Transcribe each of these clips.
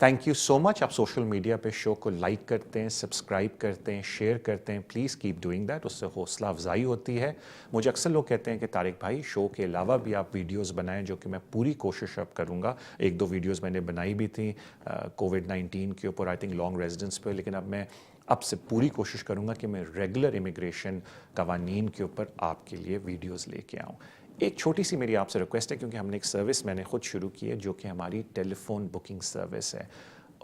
Thank you so much. आप social media पे show को लाइक करते हैं, सब्सक्राइब करते हैं, शेयर करते हैं, प्लीज़ कीप डूइंग दैट, उससे हौसला अफजाई होती है। मुझे अक्सर लोग कहते हैं कि तारिक भाई शो के अलावा भी आप वीडियोस बनाएं, जो कि मैं पूरी कोशिश अब करूँगा। एक दो वीडियोस मैंने बनाई भी थी कोविड-19 के ऊपर, आई थिंक लॉन्ग रेजिडेंस पे, लेकिन अब से पूरी कोशिश करूँगा कि मैं रेगुलर इमिग्रेशन कवानीन के ऊपर आपके लिए वीडियोज़ लेके आऊँ। एक छोटी सी मेरी आपसे रिक्वेस्ट है, क्योंकि हमने एक सर्विस मैंने खुद शुरू की है जो कि हमारी टेलीफोन बुकिंग सर्विस है,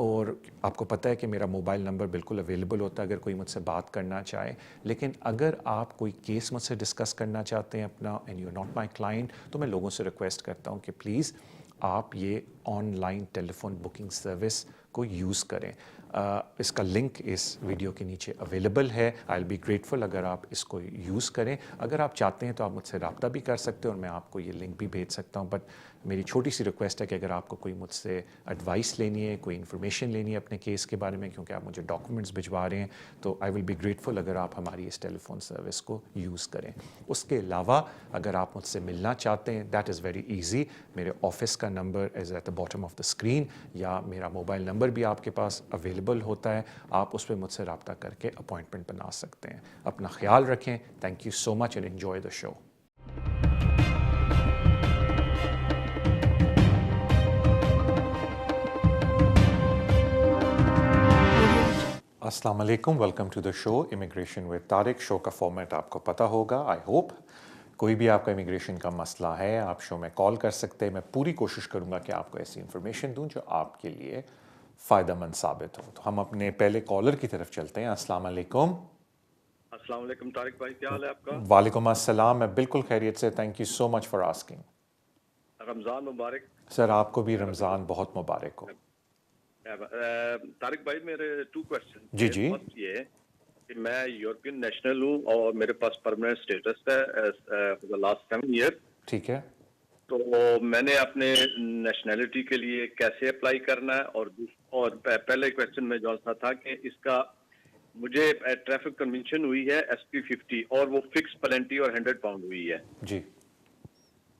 और आपको पता है कि मेरा मोबाइल नंबर बिल्कुल अवेलेबल होता है अगर कोई मुझसे बात करना चाहे। लेकिन अगर आप कोई केस मुझसे डिस्कस करना चाहते हैं अपना, and you are not my client, तो मैं लोगों से रिक्वेस्ट करता हूँ कि प्लीज़ आप ये ऑनलाइन टेलीफोन बुकिंग सर्विस को यूज़ करें। इसका लिंक इस वीडियो के नीचे अवेलेबल है। आई विल बी ग्रेटफुल अगर आप इसको यूज़ करें। अगर आप चाहते हैं तो आप मुझसे रब्ता भी कर सकते हो और मैं आपको ये लिंक भी भेज सकता हूँ। बट मेरी छोटी सी रिक्वेस्ट है कि अगर आपको कोई मुझसे एडवाइस लेनी है, कोई इन्फॉर्मेशन लेनी है अपने केस के बारे में, क्योंकि आप मुझे डॉक्यूमेंट्स भिजवा रहे हैं, तो आई विल बी ग्रेटफुल अगर आप हमारी इस टेलीफोन सर्विस को यूज़ करें। उसके अलावा अगर आप मुझसे मिलना चाहते हैं, दैट इज़ वेरी ईजी। मेरे ऑफिस का number is at the bottom of the screen, या मेरा मोबाइल नंबर भी आपके पास अवेलेबल होता है। आप उस पर मुझसे रब्ता करके अपॉइंटमेंट बना सकते हैं। अपना ख्याल रखें। Thank you so much and enjoy the show. अस्सलाम वालेकुम, welcome to the show immigration with Tariq. Show का फॉर्मेट आपको पता होगा, आई होप। कोई भी आपका इमिग्रेशन का मसला है, आप शो में कॉल कर सकते हैं। मैं पूरी कोशिश करूंगा कि आपको ऐसी इन्फॉर्मेशन दूं जो आपके लिए फ़ायदेमंद साबित हो। तो हम अपने पहले कॉलर की तरफ चलते हैं। अस्सलाम वालेकुम। अस्सलाम वालेकुम तारिक भाई, क्या हाल है आपका? वालेकुम अस्सलाम, मैं बिल्कुल खैरियत से। Thank you so much for asking. Ramzan Mubarak. Sir आपको भी रमज़ान बहुत मुबारक हो। तारिक भाई, मेरे 2 क्वेश्चन जी थे। जी फर्स्ट ये कि मैं यूरोपियन नेशनल हूँ और मेरे पास परमानेंट स्टेटस है फॉर द लास्ट 7 ईयर। ठीक है। तो मैंने अपने नेशनैलिटी के लिए कैसे अप्लाई करना है? और पहले क्वेश्चन में जो सा था कि इसका मुझे ट्रैफिक कन्वेंशन हुई है SP50 और वो फिक्स पेनल्टी और 100 पाउंड हुई है। जी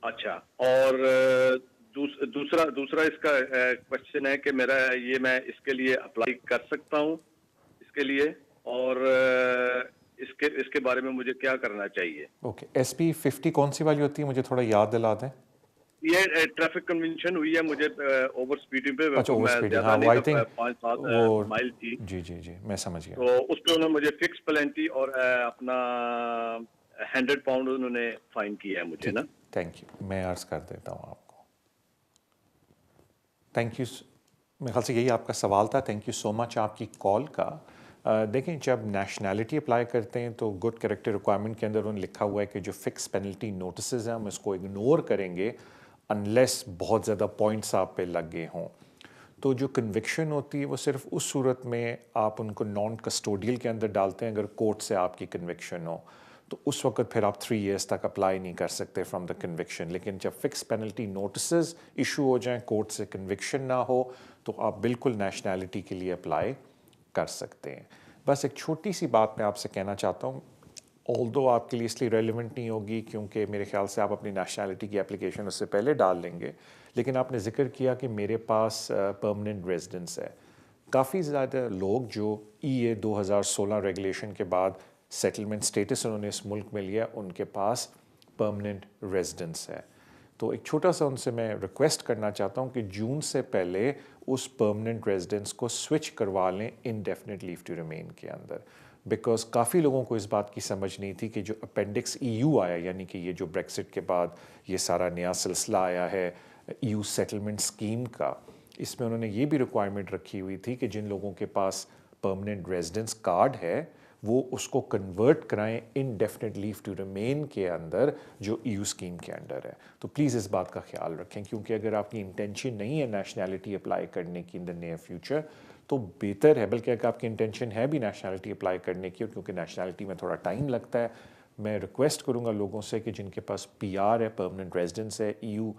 अच्छा, और दूसरा इसका क्वेश्चन है कि मैं इसके लिए अप्लाई कर सकता हूँ इसके लिए, और इसके बारे में मुझे क्या करना चाहिए? ओके। SP50 कौन सी वाली होती है, मुझे थोड़ा याद दिला दें। ये ट्रैफिक कन्वेंशन हुई है मुझे ओवर स्पीडिंग पे। अच्छा, ओवर मैं स्पीडिंग, ज्यादा हाँ वो नहीं आई था, थिंक 5-7 वो, माइल थी। जी जी जी मैं समझ गया। तो उस पे उन्होंने मुझे फिक्स पेनल्टी और अपना 100 पाउंड उन्होंने फाइन किया है मुझे ठीक ना। है, थैंक यू, मैं अर्ज़ कर देता हूँ आपको। Thank you. मेरे ख्याल से यही आपका सवाल था। थैंक यू सो मच आपकी कॉल का। देखें, जब नेशनैलिटी अप्लाई करते हैं तो गुड कैरेक्टर रिक्वायरमेंट के अंदर उन्होंने लिखा हुआ है कि जो फिक्स पेनल्टी नोटिस हैं हम इसको इग्नोर करेंगे अनलेस बहुत ज़्यादा पॉइंट्स आप पे लग गए हों। तो जो कन्विक्शन होती है वो सिर्फ उस सूरत में आप उनको नॉन कस्टोडियल के अंदर डालते हैं अगर कोर्ट से आपकी कन्विक्शन हो, तो उस वक्त फिर आप 3 ईयर्स तक अप्लाई नहीं कर सकते फ्रॉम द कन्विक्शन। लेकिन जब फिक्स पेनल्टी नोटिस इशू हो जाएं, कोर्ट से कन्विक्शन ना हो, तो आप बिल्कुल नेशनैलिटी के लिए अप्लाई कर सकते हैं। बस एक छोटी सी बात मैं आपसे कहना चाहता हूँ, ऑल्दो आपके लिए इसलिए रेलिवेंट नहीं होगी क्योंकि मेरे ख्याल से आप अपनी नेशनैलिटी की एप्लीकेशन उससे पहले डाल लेंगे, लेकिन आपने जिक्र किया कि मेरे पास परमानेंट रेजिडेंस है। काफ़ी ज़्यादा लोग जो EA 2016 रेगुलेशन के बाद सेटलमेंट स्टेटस उन्होंने इस मुल्क में लिया, उनके पास परमानेंट रेजिडेंस है। तो एक छोटा सा उनसे मैं रिक्वेस्ट करना चाहता हूँ कि जून से पहले उस परमानेंट रेजिडेंस को स्विच करवा लें इंडेफिनिट लीव टू रिमेन के अंदर। बिकॉज काफ़ी लोगों को इस बात की समझ नहीं थी कि जो अपेंडिक्स EU आया, यानी कि ये जो ब्रेक्सिट के बाद ये सारा नया सिलसिला आया है EU सेटलमेंट स्कीम का, इसमें उन्होंने ये भी रिक्वायरमेंट रखी हुई थी कि जिन लोगों के पास परमानेंट रेजिडेंस कार्ड है वो उसको कन्वर्ट कराएं इनडेफिनिट लीव टू रिमेन के अंदर जो EU स्कीम के अंडर है। तो प्लीज़ इस बात का ख्याल रखें, क्योंकि अगर आपकी इंटेंशन नहीं है नेशनैलिटी अप्लाई करने की इन द नियर फ्यूचर, तो बेहतर है, बल्कि अगर आपकी इंटेंशन है भी नेशनैलिटी अप्लाई करने की, क्योंकि नेशनैलिटी में थोड़ा टाइम लगता है, मैं रिक्वेस्ट करूँगा लोगों से कि जिनके पास PR है, परमानेंट रेजिडेंस है, EU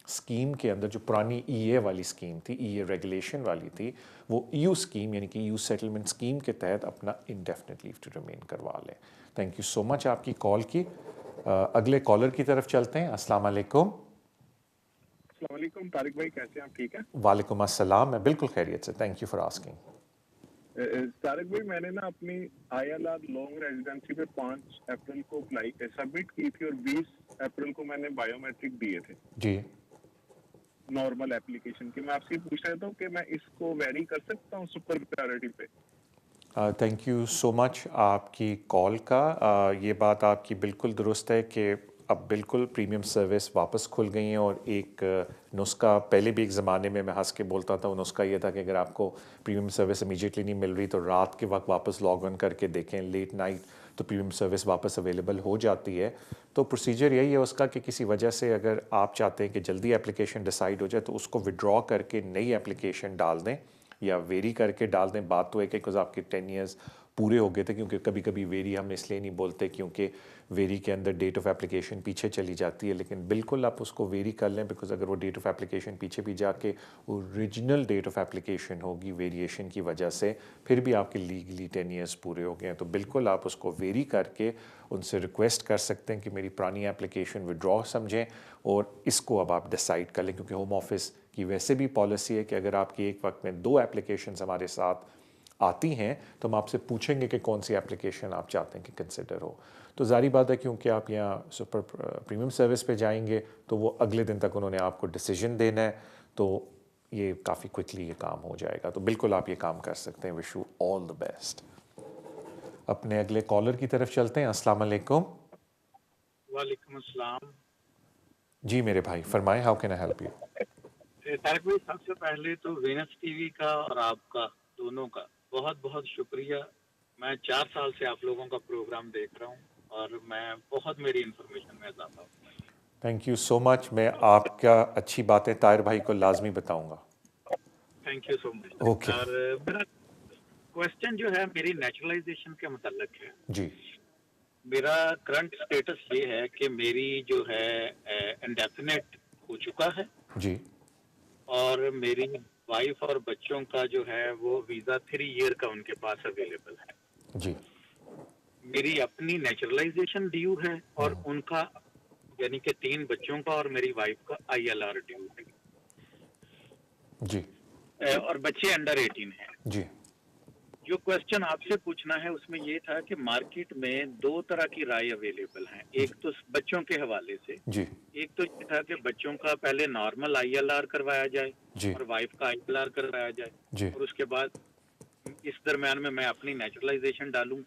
स्कीम के अंदर जो पुरानी EA वाली स्कीम थी, EA रेगुलेशन वाली थी, वो EU स्कीम यानी कि EU सेटलमेंट स्कीम के तहत अपना इंडेफिनिट लीव टू रिमेन करवा लें। थैंक यू सो मच आपकी कॉल की। अगले कॉलर की तरफ चलते हैं। अस्सलाम वालेकुम। अस्सलाम वालेकुम तारिक भाई, कैसे हैं आप? ठीक है। वालेकुम अस्सलाम, मैं बिल्कुल खैरियत से, thank you for asking. Tariq भाई, मैंने ना अपनी ILR लॉन्ग रेजिडेंसी पे 5 अप्रैल को अप्लाई सबमिट की थी और 20 अप्रैल को मैंने बायोमेट्रिक दिए थे जी नॉर्मल एप्लीकेशन के। मैं आपसे पूछ रहा था कि मैं इसको वेरी कर सकता हूँ सुपर प्रायोरिटी पे? थैंक यू सो मच आपकी कॉल का। ये बात आपकी बिल्कुल दुरुस्त है कि अब बिल्कुल प्रीमियम सर्विस वापस खुल गई हैं और एक नुस्खा पहले भी एक ज़माने में मैं हंस के बोलता था, वो नुस्खा ये था कि अगर आपको प्रीमियम सर्विस इमीडिएटली नहीं मिल रही तो रात के वक्त वापस लॉग ऑन करके देखें, लेट नाइट तो प्रीमियम सर्विस वापस अवेलेबल हो जाती है। तो प्रोसीजर यही है उसका कि किसी वजह से अगर आप चाहते हैं कि जल्दी एप्लीकेशन डिसाइड हो जाए तो उसको विड्रॉ करके नई एप्लीकेशन डाल दें या वेरी करके डाल दें। बात तो है कि बिकॉज आपके 10 ईयर्स पूरे हो गए थे, क्योंकि कभी कभी वेरी हम इसलिए नहीं बोलते क्योंकि वेरी के अंदर डेट ऑफ एप्लीकेशन पीछे चली जाती है, लेकिन बिल्कुल आप उसको वेरी कर लें बिकॉज अगर वो डेट ऑफ एप्लीकेशन पीछे भी जाके ओरिजिनल डेट ऑफ एप्लीकेशन होगी वेरिएशन की वजह से, फिर भी आपके लीगली 10 ईयर्स पूरे हो गए हैं, तो बिल्कुल आप उसको वेरी करके उनसे रिक्वेस्ट कर सकते हैं कि मेरी पुरानी एप्लीकेशन विड्रॉ समझें और इसको अब आप डिसाइड कर लें। क्योंकि होम ऑफिस की वैसे भी पॉलिसी है कि अगर आपकी एक वक्त में 2 एप्लीकेशंस हमारे साथ आती हैं तो हम आपसे पूछेंगे कि कौन सी एप्लीकेशन आप चाहते हैं कि कंसिडर हो। तो ज़ाहिर बात है क्योंकि आप यहाँ सुपर प्रीमियम सर्विस पे जाएंगे तो वो अगले दिन तक उन्होंने आपको डिसीजन देना है, तो ये काफ़ी क्विकली ये काम हो जाएगा। तो बिल्कुल आप ये काम कर सकते हैं। Wish you all the best. अपने अगले कॉलर की तरफ चलते हैं। अस्सलाम वालेकुम। वालेकुम अस्सलाम। जी मेरे भाई फरमाएं, how can I help you? Tariq भाई, सबसे पहले तो वीनस टीवी का और आपका दोनों का बहुत बहुत शुक्रिया। मैं 4 साल से आप लोगों का प्रोग्राम देख रहा हूँ और मैं बहुत मेरी इंफॉर्मेशन में इजाफा हुआ है। Thank you so much. मैं आपका अच्छी बातें ताहिर भाई को लाजमी बताऊंगा। Thank you so much. Okay और मेरा क्वेश्चन जो है मेरी नेचुरलाइजेशन के मुताल्लिक है। जी मेरा करंट स्टेटस ये है कि मेरी जो है इंडेफिनेट हो चुका है जी और मेरी वाइफ और बच्चों का जो है वो वीजा 3 ईयर का उनके पास अवेलेबल है। जी मेरी अपनी नेचुरलाइजेशन ड्यू है और उनका यानी कि 3 बच्चों का और मेरी वाइफ का ILR ड्यू है जी और बच्चे अंडर 18 हैं। जी जो क्वेश्चन आपसे पूछना है उसमें ये था कि मार्केट में 2 तरह की राय अवेलेबल हैं। एक तो बच्चों के हवाले से, जी एक तो ये था कि बच्चों का पहले नॉर्मल ILR करवाया जाए जी और वाइफ का ILR करवाया जाए जी और उसके बाद इस दरमियान में मैं अपनी नेचुरलाइजेशन डालूं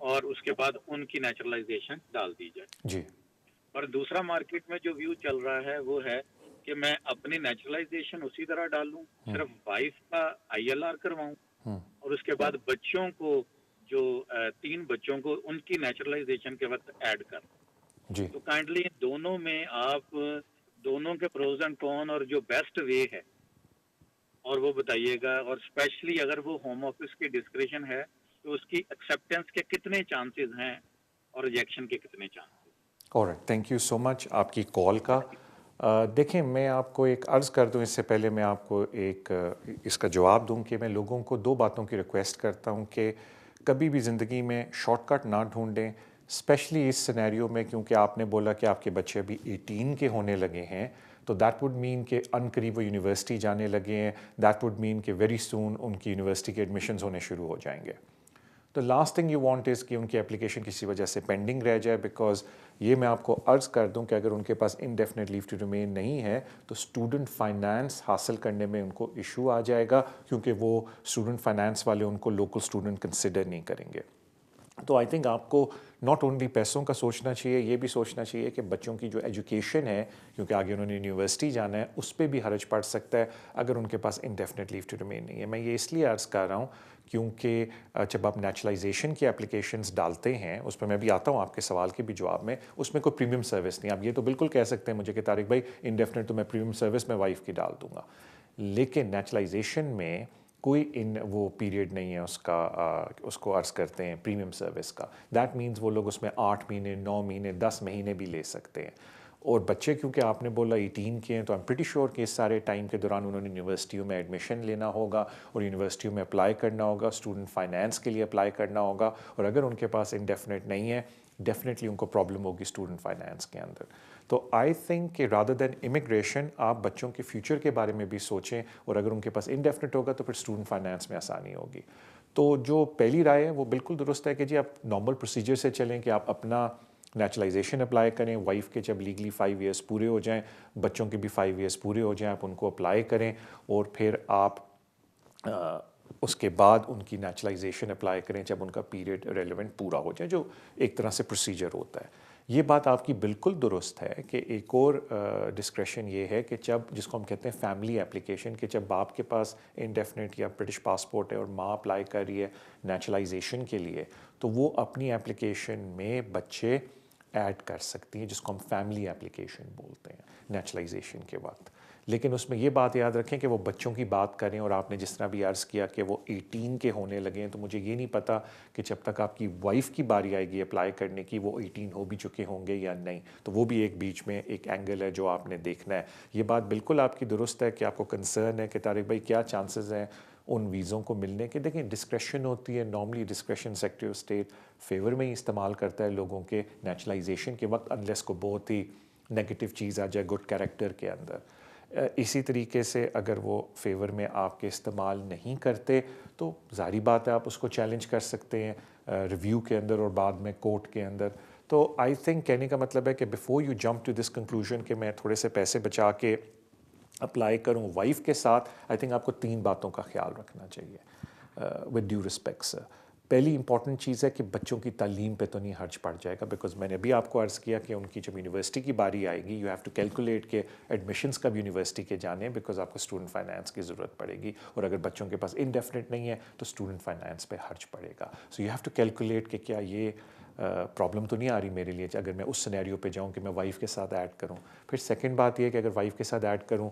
और उसके बाद उनकी नेचुरलाइजेशन डाल दी जाए। जी और दूसरा मार्केट में जो व्यू चल रहा है वो है कि मैं अपनी नेचुरलाइजेशन उसी तरह डालूं, सिर्फ वाइफ का ILR करवाऊं और उसके बाद बच्चों को जो 3 बच्चों को उनकी नेचुरलाइजेशन के वक्त ऐड कर। जी तो काइंडली दोनों में आप दोनों के प्रोज एंड कॉन और जो बेस्ट वे है और वो बताइएगा। और स्पेशली अगर वो होम ऑफिस की डिस्क्रिप्शन है तो उसकी एक्सेप्टेंस के कितने चांसेस हैं और रिजेक्शन के कितने chances. Alright, thank you so much आपकी कॉल का। देखें, मैं आपको एक अर्ज़ कर दूं इससे पहले मैं आपको एक इसका जवाब दूं कि मैं लोगों को 2 बातों की रिक्वेस्ट करता हूं कि कभी भी ज़िंदगी में शॉर्टकट ना ढूंढें, स्पेशली इस सिनेरियो में, क्योंकि आपने बोला कि आपके बच्चे अभी 18 के होने लगे हैं, तो दैट वुड मीन कि अनकरीब वो यूनिवर्सिटी जाने लगे हैं। दैट वुड मीन कि वेरी सून उनकी यूनिवर्सिटी के एडमिशन्स होने शुरू हो जाएंगे। तो last thing you want is कि उनकी एप्लीकेशन किसी वजह से पेंडिंग रह जाए, बिकॉज ये मैं आपको अर्ज़ कर दूं कि अगर उनके पास इंडेफिनिट लीव टू रिमेन नहीं है तो स्टूडेंट फाइनेंस हासिल करने में उनको इशू आ जाएगा, क्योंकि वो स्टूडेंट फाइनेंस वाले उनको लोकल स्टूडेंट कंसिडर नहीं करेंगे। तो आई थिंक आपको नॉट ओनली पैसों का सोचना चाहिए, ये भी सोचना चाहिए कि बच्चों की जो एजुकेशन है, क्योंकि आगे उन्होंने यूनिवर्सिटी जाना है, उस पर भी हर्ज पड़ सकता है अगर उनके पास इंडेफिनिट लीव टू रिमेन नहीं है। मैं ये इसलिए अर्ज़ कर रहा हूँ क्योंकि जब आप नेचुरलाइजेशन की एप्लीकेशंस डालते हैं, उस पर मैं भी आता हूँ आपके सवाल के भी जवाब में, उसमें कोई प्रीमियम सर्विस नहीं। आप ये तो बिल्कुल कह सकते हैं मुझे कि तारिक भाई इंडेफिनिट तो मैं प्रीमियम सर्विस में वाइफ की डाल दूँगा, लेकिन नेचुरलाइजेशन में कोई इन वो पीरियड नहीं है उसका, उसको अर्ज़ करते हैं प्रीमियम सर्विस का। दैट मीन्स वो लोग उसमें 8 महीने, 9 महीने, 10 महीने भी ले सकते हैं। और बच्चे क्योंकि आपने बोला 18 के हैं, तो आई एम प्रीटी श्योर कि इस सारे टाइम के दौरान उन्होंने यूनिवर्सिटियों में एडमिशन लेना होगा और यूनिवर्सिटियों में अप्लाई करना होगा, स्टूडेंट फाइनेंस के लिए अप्लाई करना होगा। और अगर उनके पास इंडेफिनिट नहीं है डेफिनेटली उनको प्रॉब्लम होगी स्टूडेंट फाइनेंस के अंदर। तो आई थिंक कि रादर दैन इमिग्रेशन आप बच्चों के फ्यूचर के बारे में भी सोचें, और अगर उनके पास इंडेफिनिट होगा तो फिर स्टूडेंट फाइनेंस में आसानी होगी। तो जो पहली राय है वो बिल्कुल दुरुस्त है कि जी आप नॉर्मल प्रोसीजर से चलें कि आप अपना नेचुरलाइजेशन अप्लाई करें, वाइफ के जब लीगली 5 ईयर्स पूरे हो जाएं, बच्चों के भी 5 ईयर्स पूरे हो जाएं, आप उनको अप्लाई करें और फिर आप उसके बाद उनकी नेचुरलाइजेशन अप्लाई करें जब उनका पीरियड रेलेवेंट पूरा हो जाए, जो एक तरह से प्रोसीजर होता है। ये बात आपकी बिल्कुल दुरुस्त है कि एक और डिस्क्रेशन ये है कि जब, जिसको हम कहते हैं फैमिली एप्लीकेशन, कि जब बाप के पास इंडेफिनिट या ब्रिटिश पासपोर्ट है और माँ अप्लाई कर रही है नेचुरलाइजेशन के लिए, तो वो अपनी एप्लीकेशन में बच्चे ऐड कर सकती हैं, जिसको हम फैमिली एप्लीकेशन बोलते हैं नेचुरलाइजेशन के वक्त। लेकिन उसमें ये बात याद रखें कि वो बच्चों की बात करें, और आपने जिस तरह भी अर्ज़ किया कि वो 18 के होने लगे हैं, तो मुझे ये नहीं पता कि जब तक आपकी वाइफ की बारी आएगी अप्लाई करने की वो 18 हो भी चुके होंगे या नहीं। तो वो भी एक बीच में एक एंगल है जो आपने देखना है। ये बात बिल्कुल आपकी दुरुस्त है कि आपको कंसर्न है कि तारिक भाई क्या चांसेस हैं उन वीज़ों को मिलने के। देखें, डिस्क्रेशन होती है, normally discretion secretary of state favour में ही इस्तेमाल करता है लोगों के नेचुरलाइजेशन के वक्त, अनलेस को बहुत ही नेगेटिव चीज़ आ जाए गुड कैरेक्टर के अंदर। इसी तरीके से अगर वो फेवर में आपके इस्तेमाल नहीं करते तो ज़ाहिर बात है आप उसको चैलेंज कर सकते हैं रिव्यू के अंदर और बाद में कोर्ट के अंदर। तो आई थिंक कहने का मतलब है कि before you jump to this conclusion कि मैं थोड़े से पैसे बचा के अप्लाई करूं वाइफ के साथ, आई थिंक आपको 3 बातों का ख्याल रखना चाहिए विद ड्यू रिस्पेक्ट सर। पहली इंपॉर्टेंट चीज़ है कि बच्चों की तालीम पे तो नहीं खर्च पड़ जाएगा, बिकॉज मैंने अभी आपको अर्ज़ किया कि उनकी जब यूनिवर्सिटी की बारी आएगी यू हैव टू कैलकुलेट के एडमिशन्स कब यूनिवर्सिटी के जाने, बिकॉज आपको स्टूडेंट फाइनेंस की ज़रूरत पड़ेगी, और अगर बच्चों के पास इंडेफिनिट नहीं है तो स्टूडेंट फाइनेंस पे खर्च पड़ेगा। So you have to calculate कि क्या ये प्रॉब्लम तो नहीं आ रही मेरे लिए अगर मैं उस सिनेरियो पे जाऊँ कि मैं वाइफ के साथ ऐड करूँ। फिर सेकेंड बात ये कि अगर वाइफ के साथ ऐड करूँ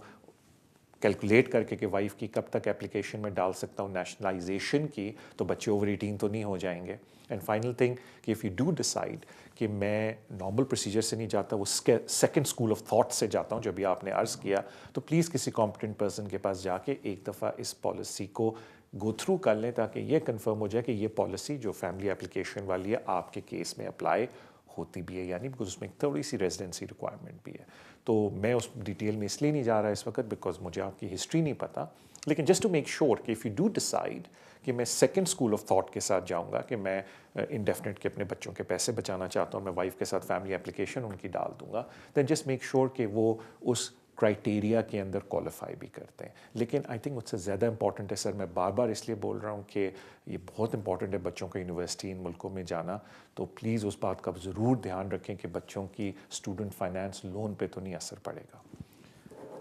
कैलकुलेट करके कि वाइफ की कब तक एप्लीकेशन में डाल सकता हूँ नेशनलाइजेशन की, तो बच्चे ओवर 18 तो नहीं हो जाएंगे। एंड फाइनल थिंग कि इफ़ यू डू डिसाइड कि मैं नॉर्मल प्रोसीजर से नहीं जाता, वो सेकंड स्कूल ऑफ थॉट से जाता हूँ, जब भी आपने अर्ज़ किया, तो प्लीज़ किसी कॉम्पिटेंट पर्सन के पास जाके एक दफ़ा इस पॉलिसी को गो थ्रू कर लें, ताकि ये कंफर्म हो जाए कि ये पॉलिसी जो फैमिली एप्लीकेशन वाली है आपके केस में अप्लाई होती भी है या नहीं, बिकॉज उसमें एक थोड़ी सी रेजिडेंसी रिक्वायरमेंट भी है। तो मैं उस डिटेल में इसलिए नहीं जा रहा इस वक्त बिकॉज मुझे आपकी हिस्ट्री नहीं पता, लेकिन जस्ट टू मेक श्योर कि इफ़ यू डू डिसाइड कि मैं सेकंड स्कूल ऑफ थॉट के साथ जाऊंगा कि मैं इंडेफिनिट के अपने बच्चों के पैसे बचाना चाहता हूँ, मैं वाइफ के साथ फैमिली एप्लीकेशन उनकी डाल दूंगा, देन जस्ट मेक श्योर कि वो उस क्राइटेरिया के अंदर क्वालिफाई भी करते हैं। लेकिन आई थिंक उससे ज़्यादा इंपॉर्टेंट है सर, मैं बार बार इसलिए बोल रहा हूँ कि ये बहुत इंपॉर्टेंट है बच्चों का यूनिवर्सिटी इन मुल्कों में जाना, तो प्लीज़ उस बात का ज़रूर ध्यान रखें कि बच्चों की स्टूडेंट फाइनेंस लोन पे तो नहीं असर पड़ेगा।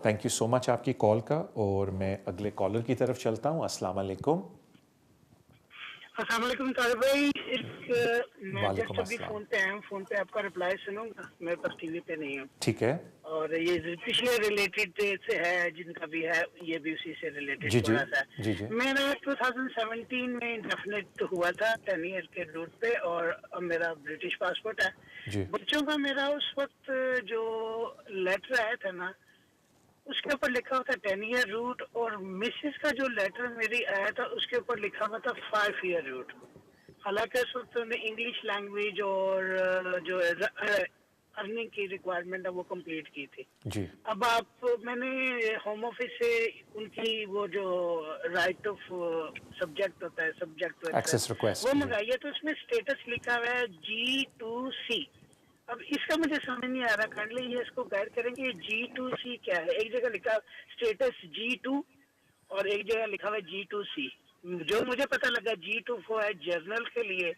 थैंक यू सो मच आपकी कॉल का, और मैं अगले कॉलर की तरफ चलता हूँ। अस्सलाम वालेकुम। अस्सलाम वालेकुम तारिक भाई, मैं वालेकुम जस्ट अभी अस्सलाम। फोन पे आपका रिप्लाई सुनूंगा, मेरे पास टीवी पे नहीं है। ठीक है और ये पिछले रिलेटेड से है, जिनका भी है ये भी उसी से रिलेटेड जी जी थोड़ा सा। जी जी मेरा 2017 में इंडेफिनिट हुआ था 10 ईयर के रूट पे, और अब मेरा ब्रिटिश पासपोर्ट है। जी बच्चों का मेरा उस वक्त जो लेटर आया था ना, उसके ऊपर लिखा हुआ था 10 ईयर रूट, और मिसेस का जो लेटर मेरी आया था उसके ऊपर लिखा हुआ था 5 ईयर रूट। हालांकि उस वक्त उन्होंने इंग्लिश लैंग्वेज और जो अर्निंग की रिक्वायरमेंट है वो कंप्लीट की थी। जी अब मैंने होम ऑफिस से उनकी वो जो राइट ऑफ सब्जेक्ट होता है, सब्जेक्ट एक्सेस रिक्वेस्ट वो मंगाई है, तो उसमें स्टेटस लिखा हुआ है G2C। अब इसका मुझे समझ नहीं आ रहा, काइंडली ये इसको गाइड करेंगे G2C क्या है। एक जगह लिखा स्टेटस G2 और एक जगह लिखा हुआ है G2C। जो मुझे पता लगा G2 है जर्नल के लिए,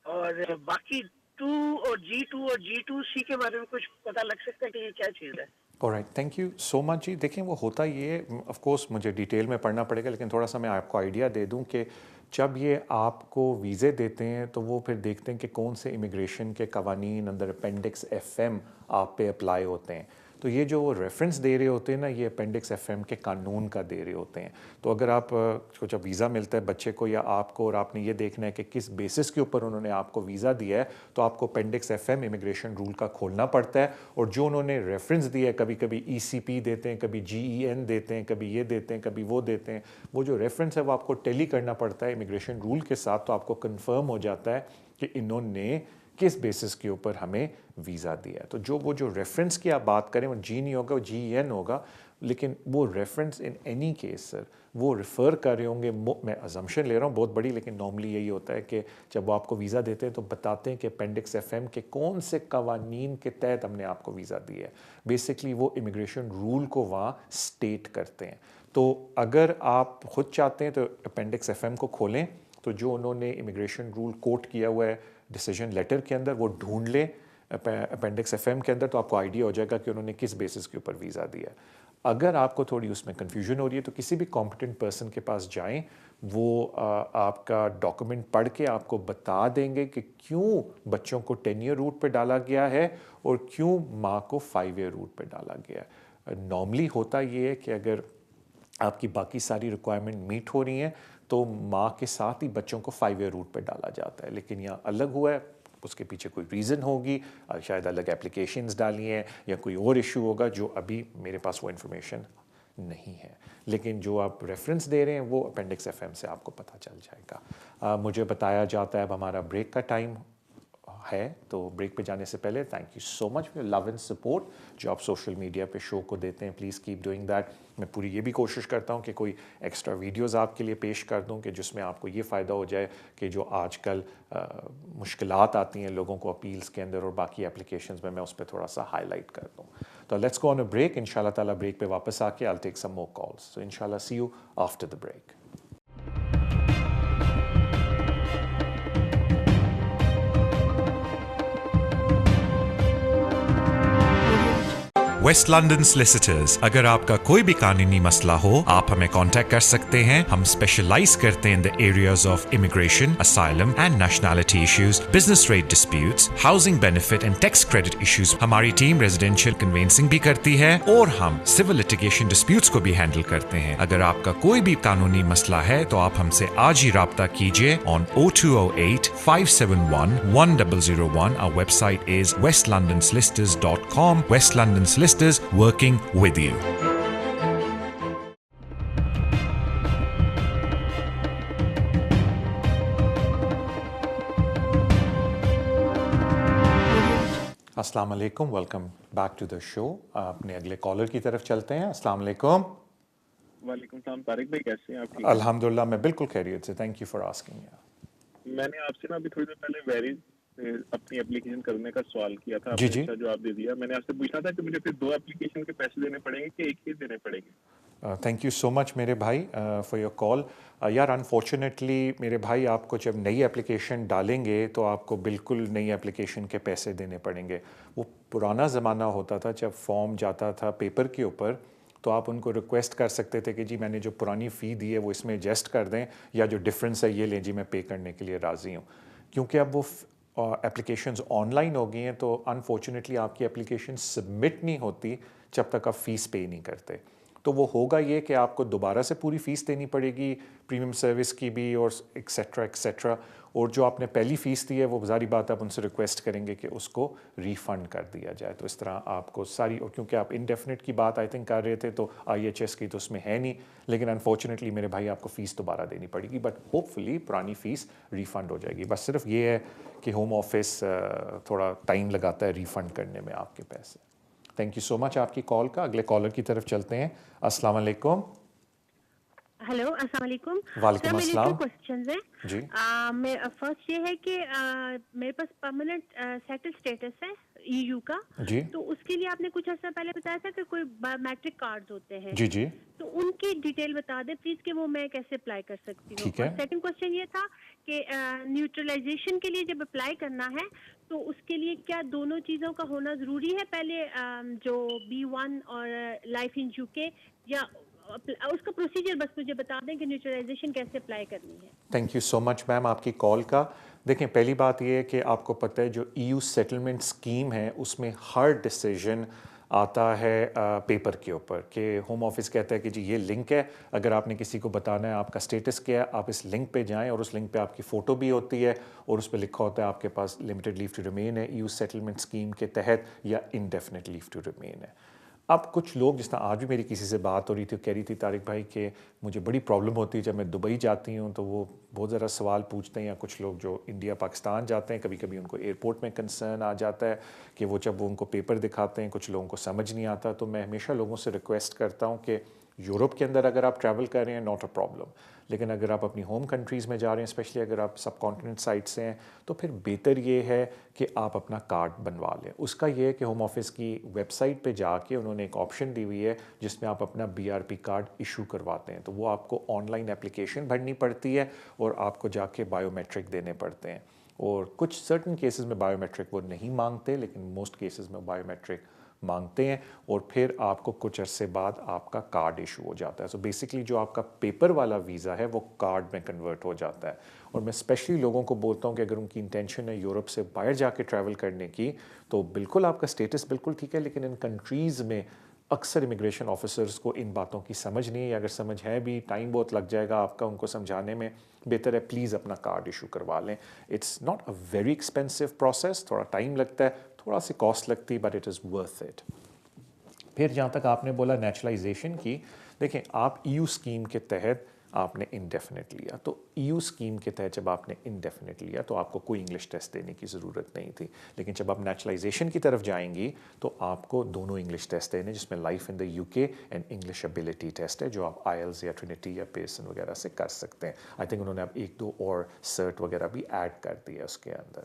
और बाकी 2 और G2 और G2C के बारे में कुछ पता लग सकता है कि ये क्या चीज़ है। Alright, thank you so much जी। देखें, वो होता ये ऑफ कोर्स मुझे डिटेल में पढ़ना पड़ेगा, लेकिन थोड़ा सा मैं आपको आइडिया दे दूं कि जब ये आपको वीज़े देते हैं तो वो फिर देखते हैं कि कौन से इमिग्रेशन के कवानीन अंदर अपेंडिक्स FM आप पे अप्लाई होते हैं। तो ये जो रेफरेंस दे रहे होते हैं ना, ये अपेंडिक्स FM के कानून का दे रहे होते हैं। तो अगर आप को जब वीज़ा मिलता है बच्चे को या आपको, और आपने ये देखना है कि किस बेसिस के ऊपर उन्होंने आपको वीज़ा दिया है, तो आपको अपेंडिक्स FM इमिग्रेशन रूल का खोलना पड़ता है। और जो उन्होंने रेफरेंस दिया है, कभी कभी ECP देते हैं, कभी GEN देते हैं, कभी ये देते हैं, कभी वो देते हैं, वो जो रेफरेंस है वो आपको टेली करना पड़ता है इमिग्रेशन रूल के साथ। तो आपको कन्फर्म हो जाता है कि इन्होंने किस बेसिस के ऊपर हमें वीज़ा दिया है। तो जो रेफरेंस की आप बात करें वो जी नहीं होगा, वो GEN होगा, लेकिन वो reference in any case sir वो रेफ़र कर रहे होंगे, मैं अजम्पशन ले रहा हूँ बहुत बड़ी, लेकिन नॉर्मली यही होता है कि जब वो आपको वीज़ा देते हैं तो बताते हैं कि अपेंडिक्स FM के कौन से कवानीन के तहत हमने आपको वीज़ा दिया है। बेसिकली वो इमिग्रेशन रूल को वहाँ स्टेट करते हैं। तो अगर आप ख़ुद चाहते हैं तो अपेंडिक्स FM को खोलें, तो जो उन्होंने इमिग्रेशन रूल कोट किया हुआ है डिसीजन लेटर के अंदर वो ढूंढ लें अपेंडिक्स FM के अंदर, तो आपको आइडिया हो जाएगा कि उन्होंने किस बेसिस के ऊपर वीज़ा दिया है। अगर आपको थोड़ी उसमें कन्फ्यूजन हो रही है तो किसी भी कॉम्पिटेंट पर्सन के पास जाएं, वो आपका डॉक्यूमेंट पढ़ के आपको बता देंगे कि क्यों बच्चों को 10 ईयर रूट पे डाला गया है और क्यों माँ को 5 ईयर रूट पे डाला गया है। नॉर्मली होता ये है कि अगर आपकी बाकी सारी रिक्वायरमेंट मीट हो रही हैं तो माँ के साथ ही बच्चों को 5 ईयर रूट पे डाला जाता है, लेकिन यहाँ अलग हुआ है, उसके पीछे कोई रीज़न होगी, शायद अलग एप्लीकेशंस डाली हैं या कोई और इशू होगा जो अभी मेरे पास वो इन्फॉर्मेशन नहीं है। लेकिन जो आप रेफरेंस दे रहे हैं वो अपेंडिक्स FM से आपको पता चल जाएगा। मुझे बताया जाता है अब हमारा ब्रेक का टाइम है, तो ब्रेक पे जाने से पहले thank you so much for love and support जो आप सोशल मीडिया पे शो को देते हैं। Please keep doing that. मैं पूरी ये भी कोशिश करता हूँ कि कोई एक्स्ट्रा वीडियोस आपके लिए पेश कर दूँ कि जिसमें आपको ये फ़ायदा हो जाए कि जो आजकल मुश्किलात आती हैं लोगों को अपील्स के अंदर और बाकी एप्लीकेशंस में, मैं उस पर थोड़ा सा हाईलाइट कर दूँ। तो let's go on a break. इंशाल्लाह ताला ब्रेक पे वापस आके I will take some more calls. So इंशाल्लाह see you after the break. West London solicitors, अगर आपका कोई भी कानूनी मसला हो आप हमें कांटेक्ट कर सकते हैं। हम स्पेशलाइज करते हैं in the areas of immigration, asylum and nationality issues, business rate disputes, housing benefit and tax credit issues. हमारी टीम रेजिडेंशियल कन्वेंसिंग भी करती है और हम सिविल लिटिगेशन डिस्प्यूट्स को भी हैंडल करते हैं। अगर आपका कोई भी कानूनी मसला है तो आप हमसे आज ही राब्ता कीजिए on 0208 571 1001। Our website is westlondonsolicitors.com. West London Solicitors, working with you. अस्सलाम वालेकुम, welcome back to the show. अपने अगले कॉलर की तरफ चलते हैं। अस्सलाम वालेकुम। वालेकुम सलाम। तारिक भाई कैसे हैं आप? ठीक अल्हम्दुलिल्लाह मैं बिल्कुल खैरियत से, थैंक यू फॉर आस्किंग। मैंने आपसे ना अभी थोड़ी देर पहले वेरी अपनी एप्लीकेशन करने का सवाल किया था, जी, आपने जी। अच्छा जवाब दे दिया। मैंने आपसे पूछा था कि मुझे फिर 2 एप्लीकेशन के पैसे देने पड़ेंगे कि एक ही देने पड़ेंगे? थैंक यू सो मच मेरे भाई फॉर योर कॉल। यार अनफॉर्चुनेटली मेरे भाई आपको जब नई एप्लीकेशन डालेंगे तो आपको बिल्कुल नई एप्लीकेशन के पैसे देने पड़ेंगे। वो पुराना ज़माना होता था जब फॉर्म जाता था पेपर के ऊपर तो आप उनको रिक्वेस्ट कर सकते थे कि जी मैंने जो पुरानी फ़ी दी है वो इसमें एडजस्ट कर दें या जो डिफरेंस है ये लें जी, मैं पे करने के लिए राज़ी हूँ। क्योंकि अब वो एप्लीकेशंस ऑनलाइन हो गई हैं तो अनफॉर्चुनेटली आपकी एप्लीकेशन सबमिट नहीं होती जब तक आप फ़ीस पे नहीं करते। तो वो होगा ये कि आपको दोबारा से पूरी फ़ीस देनी पड़ेगी प्रीमियम सर्विस की भी और एक्सेट्रा एक्सेट्रा, और जो आपने पहली फ़ीस दी है वो ज़ाहिर बात आप उनसे रिक्वेस्ट करेंगे कि उसको रिफ़ंड कर दिया जाए। तो इस तरह आपको सारी, और क्योंकि आप इंडेफिनिट की बात आई थिंक कर रहे थे तो IHS की तो उसमें है नहीं, लेकिन अनफॉर्चुनेटली मेरे भाई आपको फ़ीस दोबारा देनी पड़ेगी, बट होपफुली पुरानी फ़ीस रिफ़ंड हो जाएगी। बस सिर्फ ये है कि होम ऑफिस थोड़ा टाइम लगाता है रिफ़ंड करने में आपके पैसे। थैंक यू सो मच आपकी कॉल का। अगले कॉलर की तरफ चलते हैं। अस्सलाम वालेकुम। हेलो, अस्सलाम वालेकुम। वालेकुम सर, मेरे अस्सलाम। 2 क्वेश्चंस हैं। जी फर्स्ट ये है कि मेरे पास परमानेंट सेटल स्टेटस है EU का, जी तो उसके लिए आपने कुछ अर्सा पहले बताया था कि कोई बायोमेट्रिक कार्ड्स होते हैं, जी जी तो उनकी डिटेल बता दें प्लीज कि वो मैं कैसे अप्लाई कर सकती हूँ। ठीक है। और सेकंड क्वेश्चन ये था कि न्यूट्रलाइजेशन के लिए जब अप्लाई करना है तो उसके लिए क्या दोनों चीज़ों का होना ज़रूरी है, पहले जो B1 और लाइफ इन UK, या उसका प्रोसीजर बस मुझे बता दें कि न्यूट्रलाइजेशन कैसे अप्लाई करनी है। Thank you so much ma'am आपकी कॉल का। देखें पहली बात ये है कि आपको पता है जो EU सेटलमेंट स्कीम है उसमें हर डिसीजन आता है पेपर के ऊपर कि होम ऑफिस कहता है कि जी ये लिंक है, अगर आपने किसी को बताना है आपका स्टेटस क्या है आप इस लिंक पे जाएं, और उस लिंक पे आपकी फ़ोटो भी होती है और उस पर लिखा होता है आपके पास लिमिटेड लीव टू रिमेन है EU सेटलमेंट स्कीम के तहत या इंडेफिनिट लीव टू रिमेन है। اب کچھ لوگ جس طرح آج بھی میری کسی سے بات ہو رہی تھی، کہہ رہی تھی طارق بھائی کہ مجھے بڑی پرابلم ہوتی ہے جب میں دبئی جاتی ہوں تو وہ بہت ذرا سوال پوچھتے ہیں، یا کچھ لوگ جو انڈیا پاکستان جاتے ہیں کبھی کبھی ان کو ایئرپورٹ میں کنسرن آ جاتا ہے کہ وہ جب وہ ان کو پیپر دکھاتے ہیں کچھ لوگوں کو سمجھ نہیں آتا. تو میں ہمیشہ لوگوں سے ریکویسٹ کرتا ہوں کہ یورپ کے اندر اگر آپ ٹریول کر رہے ہیں ناٹ اے پرابلم، لیکن اگر آپ اپنی ہوم کنٹریز میں جا رہے ہیں، اسپیشلی اگر آپ سب کانٹیننٹ سائٹ سے ہیں، تو پھر بہتر یہ ہے کہ آپ اپنا کارڈ بنوا لیں. اس کا یہ ہے کہ ہوم آفس کی ویب سائٹ پہ جا کے انہوں نے ایک آپشن دی ہوئی ہے جس میں آپ اپنا BRP کارڈ ایشو کرواتے ہیں. تو وہ آپ کو آن لائن اپلیکیشن بھرنی پڑتی ہے اور آپ کو جا کے بایو میٹرک دینے پڑتے ہیں. اور کچھ سرٹن کیسز میں بایو میٹرک وہ نہیں مانگتے، لیکن موسٹ کیسز میں بایو میٹرک مانگتے ہیں، اور پھر آپ کو کچھ عرصے بعد آپ کا کارڈ ایشو ہو جاتا ہے. سو بیسکلی جو آپ کا پیپر والا ویزا ہے وہ کارڈ میں کنورٹ ہو جاتا ہے. اور میں اسپیشلی لوگوں کو بولتا ہوں کہ اگر ان کی انٹینشن ہے یورپ سے باہر جا کے ٹریول کرنے کی، تو بالکل آپ کا اسٹیٹس بالکل ٹھیک ہے، لیکن ان کنٹریز میں اکثر امیگریشن آفیسرز کو ان باتوں کی سمجھ نہیں ہے. اگر سمجھ ہے بھی، ٹائم بہت لگ جائے گا آپ کا ان کو سمجھانے میں. بہتر ہے پلیز اپنا کارڈ ایشو کروا لیں. It's not a very expensive process, تھوڑا ٹائم لگتا ہے، تھوڑا سی کاسٹ لگتی ہے، but it is worth it. پھر جہاں تک آپ نے بولا نیچرلائزیشن کی، دیکھیں آپ EU اسکیم کے تحت آپ نے انڈیفینٹ لیا، تو EU اسکیم کے تحت جب آپ نے انڈیفینٹ لیا تو آپ کو کوئی انگلش ٹیسٹ دینے کی ضرورت نہیں تھی. لیکن جب آپ نیچرلائزیشن کی طرف جائیں گی تو آپ کو دونوں انگلش ٹیسٹ دینے، جس میں life in the UK and English ability test ہے، جو آپ IELTS یا ٹرینٹی یا پیئرسن وغیرہ سے کر سکتے ہیں. آئی تھنک انہوں نے اب ایک دو اور سرٹ وغیرہ بھی ایڈ کر دیا اس کے اندر.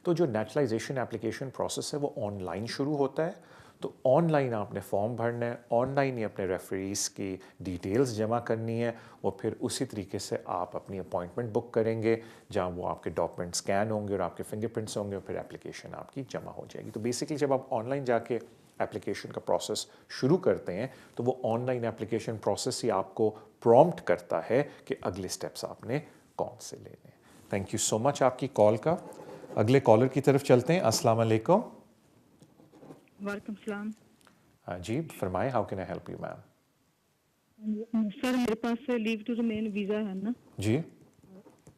تو جو نیچرلائزیشن اپلیکیشن پروسیس ہے وہ آن لائن شروع ہوتا ہے. تو آن لائن آپ نے فارم بھرنا ہے، آن لائن ہی اپنے ریفریز کی ڈیٹیلز جمع کرنی ہے، اور پھر اسی طریقے سے آپ اپنی اپوائنٹمنٹ بک کریں گے جہاں وہ آپ کے ڈاکومنٹ اسکین ہوں گے اور آپ کے فنگر پرنٹس ہوں گے، اور پھر اپلیکیشن آپ کی جمع ہو جائے گی. تو بیسکلی جب آپ آن لائن جا کے اپلیکیشن کا پروسیس شروع کرتے ہیں تو وہ آن لائن اپلیکیشن پروسیس ہی آپ کو پرومپٹ کرتا ہے کہ اگلے سٹیپس آپ نے کون سے لینے. تھینک یو سو مچ آپ کی کال کا. اگلے کالر کی طرف چلتے ہیں. السلام علیکم. وعلیکم السلام. جی فرمائیں، how can I help you ma'am? Sir میرے پاس لیو ٹو ریمین ویزا ہے نا جی.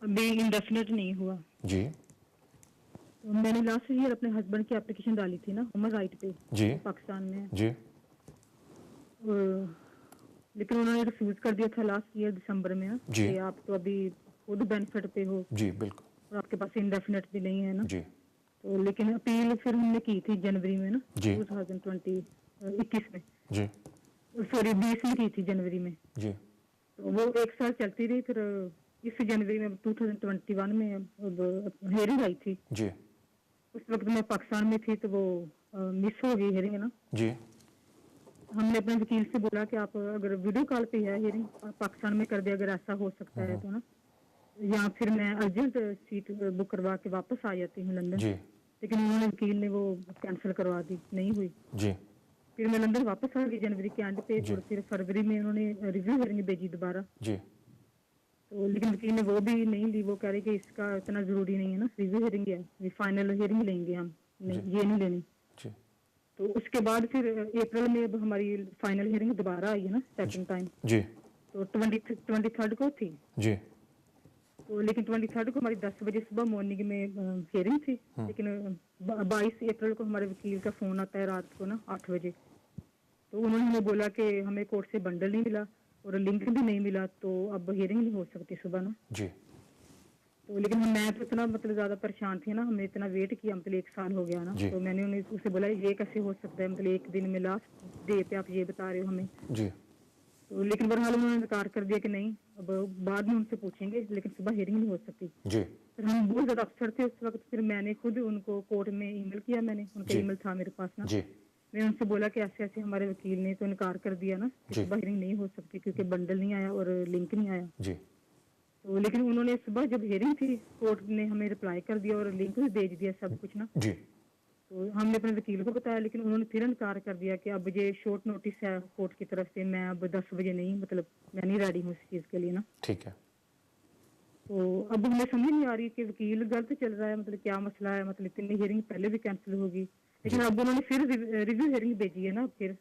ابھی انڈیفینٹ نہیں ہوا. جی. میں نے لاسٹ ایئر اپنے ہسبینڈ کی اپلیکیشن ڈالی تھی نا ہیومن رائٹ پہ، جی پاکستان میں، جی. لیکن انہوں نے ریفیوز کر دیا تھا لاسٹ ایئر دسمبر میں جی. کہ آپ تو ابھی خود بینیفٹ پہ ہو جی بالکل. اور آپ کے پاس انڈیفینٹ بھی نہیں ہے نا. جی. تو لیکن اپیل پھر ہم نے کی تھی جنوری میں نا، جی. 2021 میں، جی. سوری 20 میں کی تھی جنوری میں. جی. تو وہ ایک سال چلتی رہی. پھر اس جنوری میں 2021 میں ہیئرنگ آئی تھی. جی. اس وقت میں پاکستان میں تھی تو وہ مس ہو گئی ہیئرنگ نا. جی. ہم نے اپنے وکیل سے بولا کہ آپ اگر ویڈیو کال پہ ہے ہیئرنگ پاکستان میں کر دے اگر ایسا ہو سکتا ہے تو نا، یا پھر میں ارجنٹ سیٹ بک کروا کے واپس آ جاتی ہوں لندن. جی. لیکن انہوں نے وکیل نے وہ کینسل کروا دی، نہیں ہوئی. جی. پھر میں لندن واپس آ گئی جنوری کے اینڈ پہ. جی. اور پھر فروری میں انہوں نے ریویو ہیئرنگ بھیجی دوبارہ. جی. تو لیکن وکیل نے وہ بھی نہیں لی. وہ کہہ رہے کہ اس کا اتنا ضروری نہیں ہے نا، ریویو ہیئرنگ ہے، فائنل ہیئرنگ لیں گے ہم، نہیں یہ نہیں لینی. جی. تو اس کے بعد پھر اپریل میں اب ہماری فائنل ہیئرنگ دوبارہ آئی ہے نا سیکنڈ ٹائم. جی. تو 23 کو تھی. جی. تو لیکن 23 کو ہماری 10 بجے صبح مارننگ میں ہیئرنگ تھی. لیکن 22 اپریل کو ہمارے وکیل کا فون آتا ہے رات کو نا 8 بجے. تو انہوں نے ہمیں بولا کہ ہمیں کورٹ سے بنڈل نہیں ملا اور لنک بھی نہیں ملا، تو اب ہیئرنگ نہیں ہو سکتی صبح نا. جی. تو لیکن میں تو اتنا مطلب زیادہ پریشان تھی نا، ہم نے اتنا ویٹ کیا، مطلب 1 سال ہو گیا نا. جی. تو میں نے اسے بولا یہ کیسے ہو سکتا ہے، مطلب ایک دن میں لاسٹ ڈے پہ آپ یہ بتا رہے ہو ہمیں. جی. تو لیکن بہرحال انہوں نے انکار کر دیا کہ نہیں، اب بعد میں ان سے پوچھیں گے، لیکن صبح ہیئرنگ نہیں ہو سکتی. جی. پھر ہم بہت زیادہ افسر تھے اس وقت. پھر میں نے خود ان کو کورٹ میں ای میل کیا، میں نے ان کا ای میل تھا میرے پاس نا. جی. میں ان سے بولا کہ ایسے ایسے ہمارے وکیل نے تو انکار کر دیا نا کہ صبح ہیئرنگ نہیں ہو سکتی کیونکہ بنڈل نہیں آیا اور لنک نہیں آیا. جی. تو لیکن انہوں نے صبح جب ہیئرنگ تھی کورٹ نے ہمیں رپلائی کر دیا اور لنک بھی بھیج دیا سب کچھ نا. جی. تو ہم نے اپنے وکیل کو بتایا، لیکن انہوں نے پھر انکار کر دیا کہ اب یہ شارٹ نوٹس ہے کورٹ کی طرف سے، میں اب 10 بجے نہیں، مطلب میں نہیں ریڈی ہوں اس چیز کے لیے نا. ٹھیک ہے. تو اب ہمیں سمجھ نہیں آ رہی کہ وکیل غلط چل رہا ہے، مطلب کیا مسئلہ ہے، مطلب اتنی ہیئرنگ پہلے بھی کینسل ہوگی. لیکن اب انہوں نے پھر ریویو ہیئرنگ بھیجی ہے نا، پھر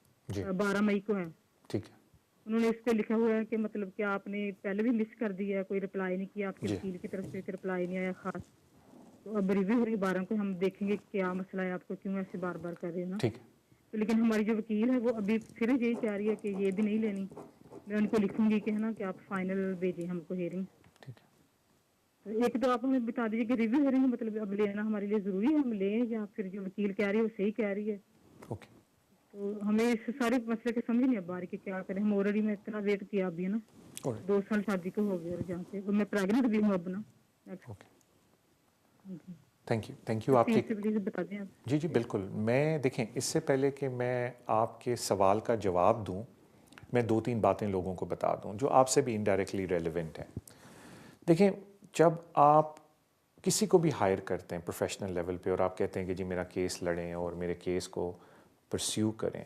12 مئی کو ہے. ٹھیک ہے. انہوں نے اس پہ لکھا ہوا ہے کہ مطلب کہ آپ نے پہلے بھی مس کر دیا ہے، کوئی رپلائی نہیں کیا آپ کے وکیل کی طرف سے، رپلائی نہیں آیا خاص. تو اب ریویو ہیئرنگ 12 کو ہم دیکھیں گے کیا مسئلہ ہے، آپ کو کیوں ایسے بار بار کر رہے ہیں نا. ٹھیک ہے. तो लेकिन हमारी जो वकील है वो अभी फिर यही कह रही है कि ये भी नहीं लेनी। मैं उनको लिखूंगी कि है ना कि आप फाइनल भेजें हमको हियरिंग। ठीक है, तो एक तो आप हमें बता दीजिए कि रिव्यू हियरिंग मतलब अब लेना हमारे लिए ज़रूरी है, हम लें, या फिर जो वकील कह रही है वो सही कह रही है। ओके, तो हमें इस सारे मसले की समझ नहीं आ रही कि क्या करें। हम ऑलरेडी मैं इतना वेट किया अभी है ना, ऑलराइट, 2 साल शादी को हो गए और जहाँ से और मैं प्रेग्नेंट भी हूँ अब ना। ओके, थैंक यू आपकी। प्लीज बता दें आप। जी जी बिल्कुल। मैं देखें, इससे पहले कि मैं आपके सवाल का जवाब दूं, मैं 2-3 बातें लोगों को बता दूं जो आपसे भी इनडायरेक्टली रेलेवेंट हैं। देखें, जब आप किसी को भी हायर करते हैं प्रोफेशनल लेवल पे और आप कहते हैं कि जी मेरा केस लड़ें और मेरे केस को परस्यू करें,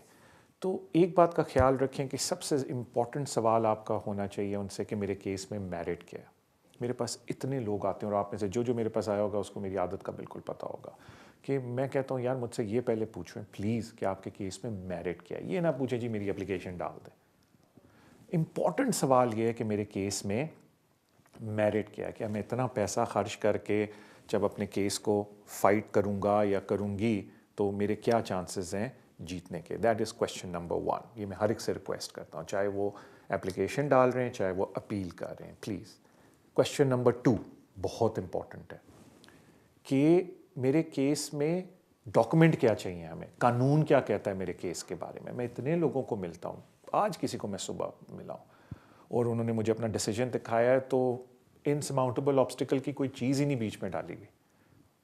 तो एक बात का ख्याल रखें कि सबसे इम्पॉर्टेंट सवाल आपका होना चाहिए उनसे कि मेरे केस में मेरिट क्या है। मेरे पास इतने लोग आते हैं और आप में से जो मेरे पास आया होगा उसको मेरी आदत का बिल्कुल पता होगा कि मैं कहता हूँ यार मुझसे ये पहले पूछें प्लीज़ कि आपके केस में मेरिट क्या है, ये ना पूछें जी मेरी एप्लीकेशन डाल दें। इम्पॉर्टेंट सवाल ये है कि मेरे केस में मेरिट क्या है, क्या मैं इतना पैसा खर्च करके जब अपने केस को फाइट करूँगा या करूँगी तो मेरे क्या चांसेस हैं जीतने के। That is question number 1। ये मैं हर एक से रिक्वेस्ट करता हूँ, चाहे वो एप्लीकेशन डाल रहे हैं चाहे वो अपील कर रहे हैं, प्लीज़। क्वेश्चन नंबर 2 बहुत इम्पॉर्टेंट है कि मेरे केस में डॉक्यूमेंट क्या चाहिए, हमें कानून क्या कहता है मेरे केस के बारे में। मैं इतने लोगों को मिलता हूँ, आज किसी को मैं सुबह मिला हूँ और उन्होंने मुझे अपना डिसीजन दिखाया है तो इनसमाउंटेबल ऑब्स्टिकल की कोई चीज़ ही नहीं बीच में डाली गई,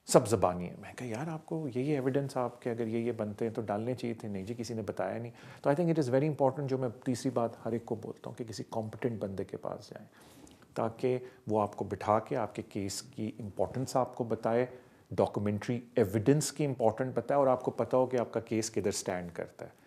सब ज़बानी है। मैं कहा यार आपको ये एविडेंस आपके अगर ये बनते हैं तो डालने चाहिए थे, नहीं जी किसी ने बताया नहीं। तो I think it is very important, जो मैं तीसरी बात हर एक को बोलता हूँ कि किसी कॉम्पिटेंट बंदे के पास जाएँ ताकि वो आपको बिठा के आपके केस की इम्पोर्टेंस आपको बताए, डॉक्यूमेंट्री एविडेंस की इम्पोर्टेंट बताए और आपको पता हो कि आपका केस किधर स्टैंड करता है।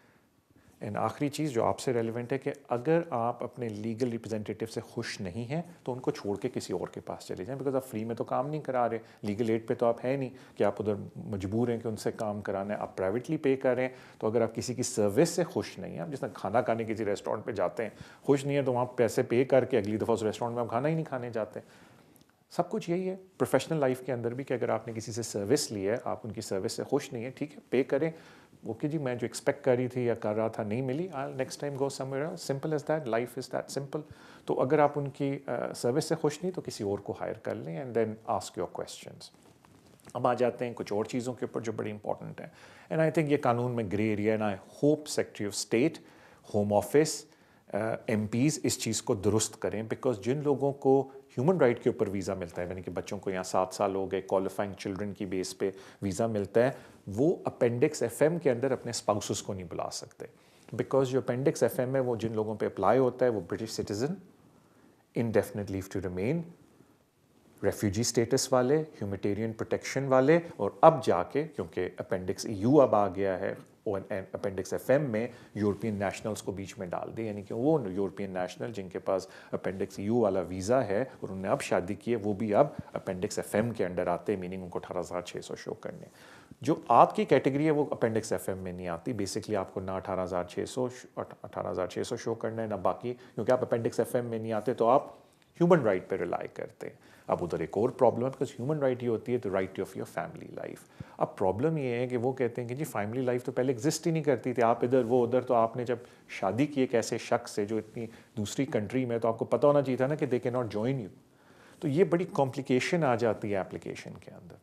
एंड आखिरी चीज़ जो आपसे रेलिवेंट है कि अगर आप अपने लीगल रिप्रेजेंटेटिव से खुश नहीं हैं तो उनको छोड़ के किसी और के पास चले जाएं, बिकॉज आप फ्री में तो काम नहीं करा रहे, लीगल एड पे तो आप है नहीं कि आप उधर मजबूर हैं कि उनसे काम कराना है, आप प्राइवेटली पे कर रहे हैं। तो अगर आप किसी की सर्विस से खुश नहीं हैं, आप जिस तरह खाना खाने किसी रेस्टोरेंट पर जाते हैं खुश नहीं है तो वहाँ पैसे पे करके अगली दफ़ा उस रेस्टोरेंट में आप खाना ही नहीं खाने जाते। सब कुछ यही है प्रोफेशनल लाइफ के अंदर भी कि अगर आपने किसी से सर्विस ली है, आप उनकी सर्विस से खुश नहीं है, ठीक है पे करें, ओके जी मैं जो एक्सपेक्ट कर रही थी या कर रहा था नहीं मिली, I next time go somewhere else, simple as that, life is that simple. तो अगर आप उनकी सर्विस से खुश नहीं तो किसी और को हायर कर लें and then ask your questions. अब आ जाते हैं कुछ और चीज़ों के ऊपर जो बड़ी इंपॉर्टेंट है एंड आई थिंक ये कानून में grey area and I hope secretary of state, home office, MPs इस चीज़ को दुरुस्त करें, बिकॉज जिन लोगों को ह्यूमन राइट के ऊपर वीज़ा मिलता है, यानी कि बच्चों को यहाँ 7 साल हो गए क्वालिफाइंग चिल्ड्रन की बेस पे वीज़ा मिलता है, वो अपेंडिक्स FM के अंदर अपने स्पाउसेस को नहीं बुला सकते, बिकॉज जो अपेंडिक्स FM है वो जिन लोगों पे अप्लाई होता है वो British citizen, indefinite leave to remain, refugee status वाले, ह्यूमैनिटेरियन प्रोटेक्शन वाले, और अब जाके क्योंकि अपेंडिक्स EU अब आ गया है और अपेंडिक्स FM में यूरोपियन नेशनल्स को बीच में डाल दिया, यानी कि वो यूरोपियन नेशनल जिनके पास अपेंडिक्स EU वाला वीज़ा है और उन्होंने अब शादी की है वो भी अब अपेंडिक्स FM के अंडर आते हैं, मीनिंग उनको 18,600 शो करने। जो आपकी कैटेगरी है वो अपेंडिक्स FM में नहीं आती, बेसिकली आपको ना 18,600 शो करना है ना बाकी, क्योंकि आप अपेंडिक्स FM में नहीं आते तो आप ह्यूमन राइट पे रिलाई करते हैं। अब उधर एक और प्रॉब्लम है, बिकॉज ह्यूमन राइट ये होती है the right of your family life. अब प्रॉब्लम ये है कि वो कहते हैं कि जी फैमिली लाइफ तो पहले एग्जिस्ट ही नहीं करती थी, आप इधर वो उधर, तो आपने जब शादी की एक ऐसे शख्स से जो इतनी दूसरी कंट्री में, तो आपको पता होना चाहिए था ना कि they can not join you. तो ये बड़ी कॉम्प्लिकेशन आ जाती है एप्लीकेशन के अंदर।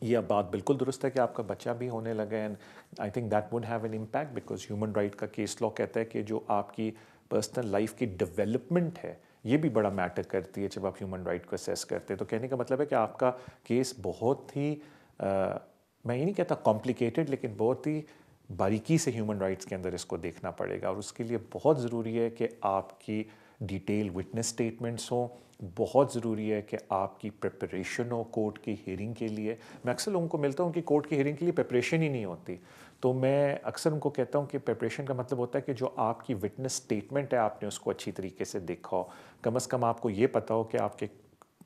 ये अब बात बिल्कुल दुरुस्त है कि आपका बच्चा भी होने लगा है and I think that would have an impact, because human right का केस लॉ कहता है कि जो आपकी पर्सनल लाइफ की डेवलपमेंट है ये भी बड़ा मैटर करती है जब आप ह्यूमन राइट को असेस करते हैं। तो कहने का मतलब है कि आपका केस बहुत ही मैं ये नहीं कहता कॉम्प्लिकेटेड, लेकिन बहुत ही बारीकी से ह्यूमन राइट्स के अंदर इसको देखना पड़ेगा, और उसके लिए बहुत ज़रूरी है कि आपकी डिटेल विटनेस स्टेटमेंट्स हों, बहुत ज़रूरी है कि आपकी प्रिपरेशन हो कोर्ट की हियरिंग के लिए। मैं अक्सर लोगों को मिलता हूँ कि कोर्ट की हियरिंग के लिए प्रिपरेशन ही नहीं होती, तो मैं अक्सर उनको कहता हूँ कि प्रिपरेशन का मतलब होता है कि जो आपकी विटनेस स्टेटमेंट है आपने उसको अच्छी तरीके से देखा हो, कम से कम आपको ये पता हो कि आपके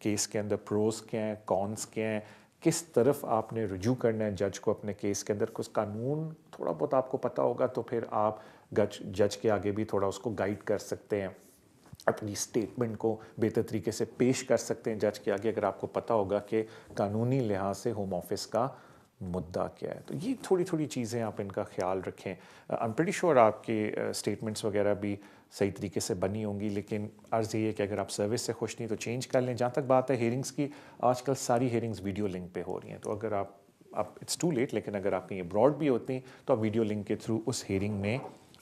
केस के अंदर प्रोस क्या हैं, कॉन्स क्या हैं, किस तरफ आपने रुजू करना है जज को अपने केस के अंदर, कुछ कानून थोड़ा बहुत आपको पता होगा तो फिर आप जज के आगे भी थोड़ा उसको गाइड कर सकते हैं, अपनी स्टेटमेंट को बेहतर तरीके से पेश कर सकते हैं जज के आगे, अगर आपको पता होगा कि कानूनी लिहाज से होम ऑफिस का मुद्दा क्या है. तो ये थोड़ी थोड़ी चीज़ें आप इनका ख्याल रखें. आई एम प्रीटी श्योर आपके स्टेटमेंट्स वगैरह भी सही तरीके से बनी होंगी, लेकिन अर्ज़ ये है कि अगर आप सर्विस से खुश नहीं तो चेंज कर लें. जहाँ तक बात है हेयरिंग्स की, आजकल सारी हेयरिंग्स वीडियो लिंक पे हो रही हैं, तो अगर आप इट्स टू लेट, लेकिन अगर आप कहीं अब्रॉड भी होती तो आप वीडियो लिंक के थ्रू उस हेयरिंग में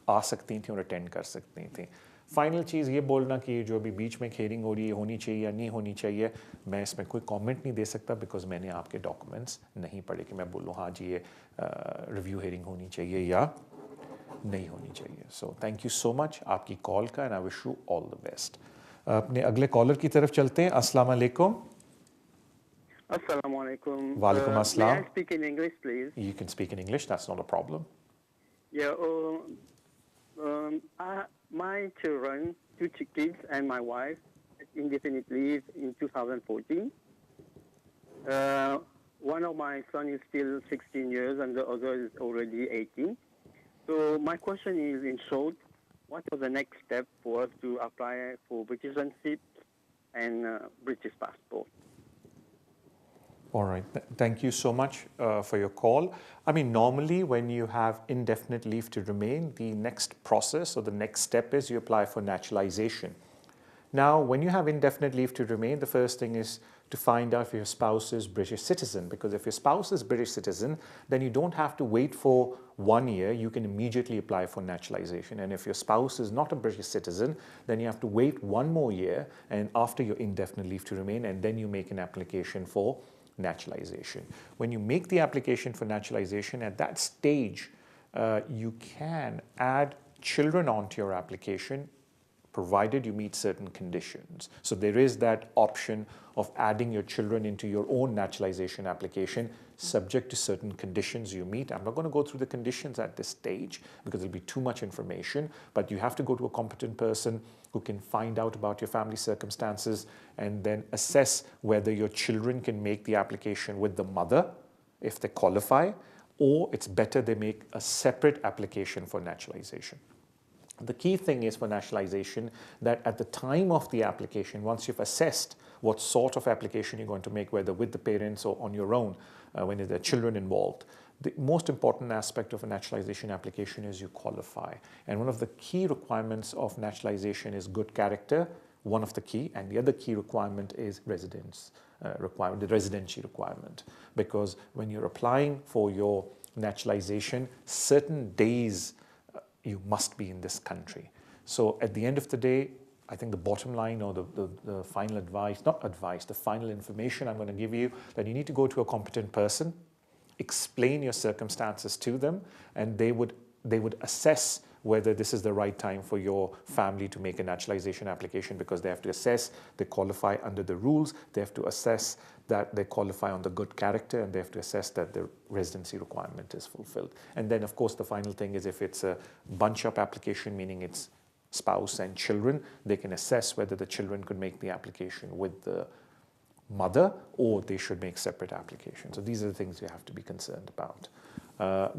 आ सकती थी और अटेंड कर सकती थी. फाइनल चीज़ ये बोलना कि जो अभी बीच में हेयरिंग हो रही है होनी चाहिए या नहीं होनी चाहिए, मैं इसमें कोई कमेंट नहीं दे सकता बिकॉज मैंने आपके डॉक्यूमेंट्स नहीं पढ़े कि मैं बोलूँ हाँ जी ये रिव्यू हेयरिंग होनी चाहिए या नहीं होनी चाहिए. So thank you so much आपकी कॉल का and I wish you all the best. अपने अगले कॉलर की तरफ चलते हैं. अस्सलाम वालेकुम. Assalamu alaikum. Walaikum assalam. May I speak in English, please? You can speak in English, that's not a problem. Yeah. My children, 2 kids, and my wife, indefinite leave in 2014. One of my son is still 16 years, and the other is already 18. So my question is, in short, what was the next step for us to apply for British citizenship and British passport? All right. Thank you so much for your call. I mean, normally when you have indefinite leave to remain, the next process or the next step is you apply for naturalization. Now, when you have indefinite leave to remain, the first thing is to find out if your spouse is British citizen, because if your spouse is British citizen, then you don't have to wait for 1 year, you can immediately apply for naturalization. And if your spouse is not a British citizen, then you have to wait 1 more year and after your indefinite leave to remain, and then you make an application for naturalization. When you make the application for naturalization, at that stage, you can add children onto your application provided you meet certain conditions. So there is that option of adding your children into your own naturalization application subject to certain conditions you meet. I'm not going to go through the conditions at this stage because it'll be too much information, but you have to go to a competent person who can find out about your family circumstances and then assess whether your children can make the application with the mother if they qualify, or it's better they make a separate application for naturalization. The key thing is for naturalization that at the time of the application, once you've assessed what sort of application you're going to make, whether with the parents or on your own, when there are children involved, the most important aspect of a naturalization application is you qualify. And one of the key requirements of naturalization is good character, one of the key, and the other key requirement is residence requirement, the residency requirement. Because when you're applying for your naturalization, certain days you must be in this country. So at the end of the day, I think the bottom line or the final advice, not advice, the final information I'm going to give you, that you need to go to a competent person, explain your circumstances to them, and they would assess whether this is the right time for your family to make a naturalization application, because they have to assess they qualify under the rules, they have to assess that they qualify on the good character, and they have to assess that the residency requirement is fulfilled. And then, of course, the final thing is if it's a bunch-up application, meaning it's spouse and children, they can assess whether the children could make the application with the mother or they should make separate applications. So these are the things you have to be concerned about.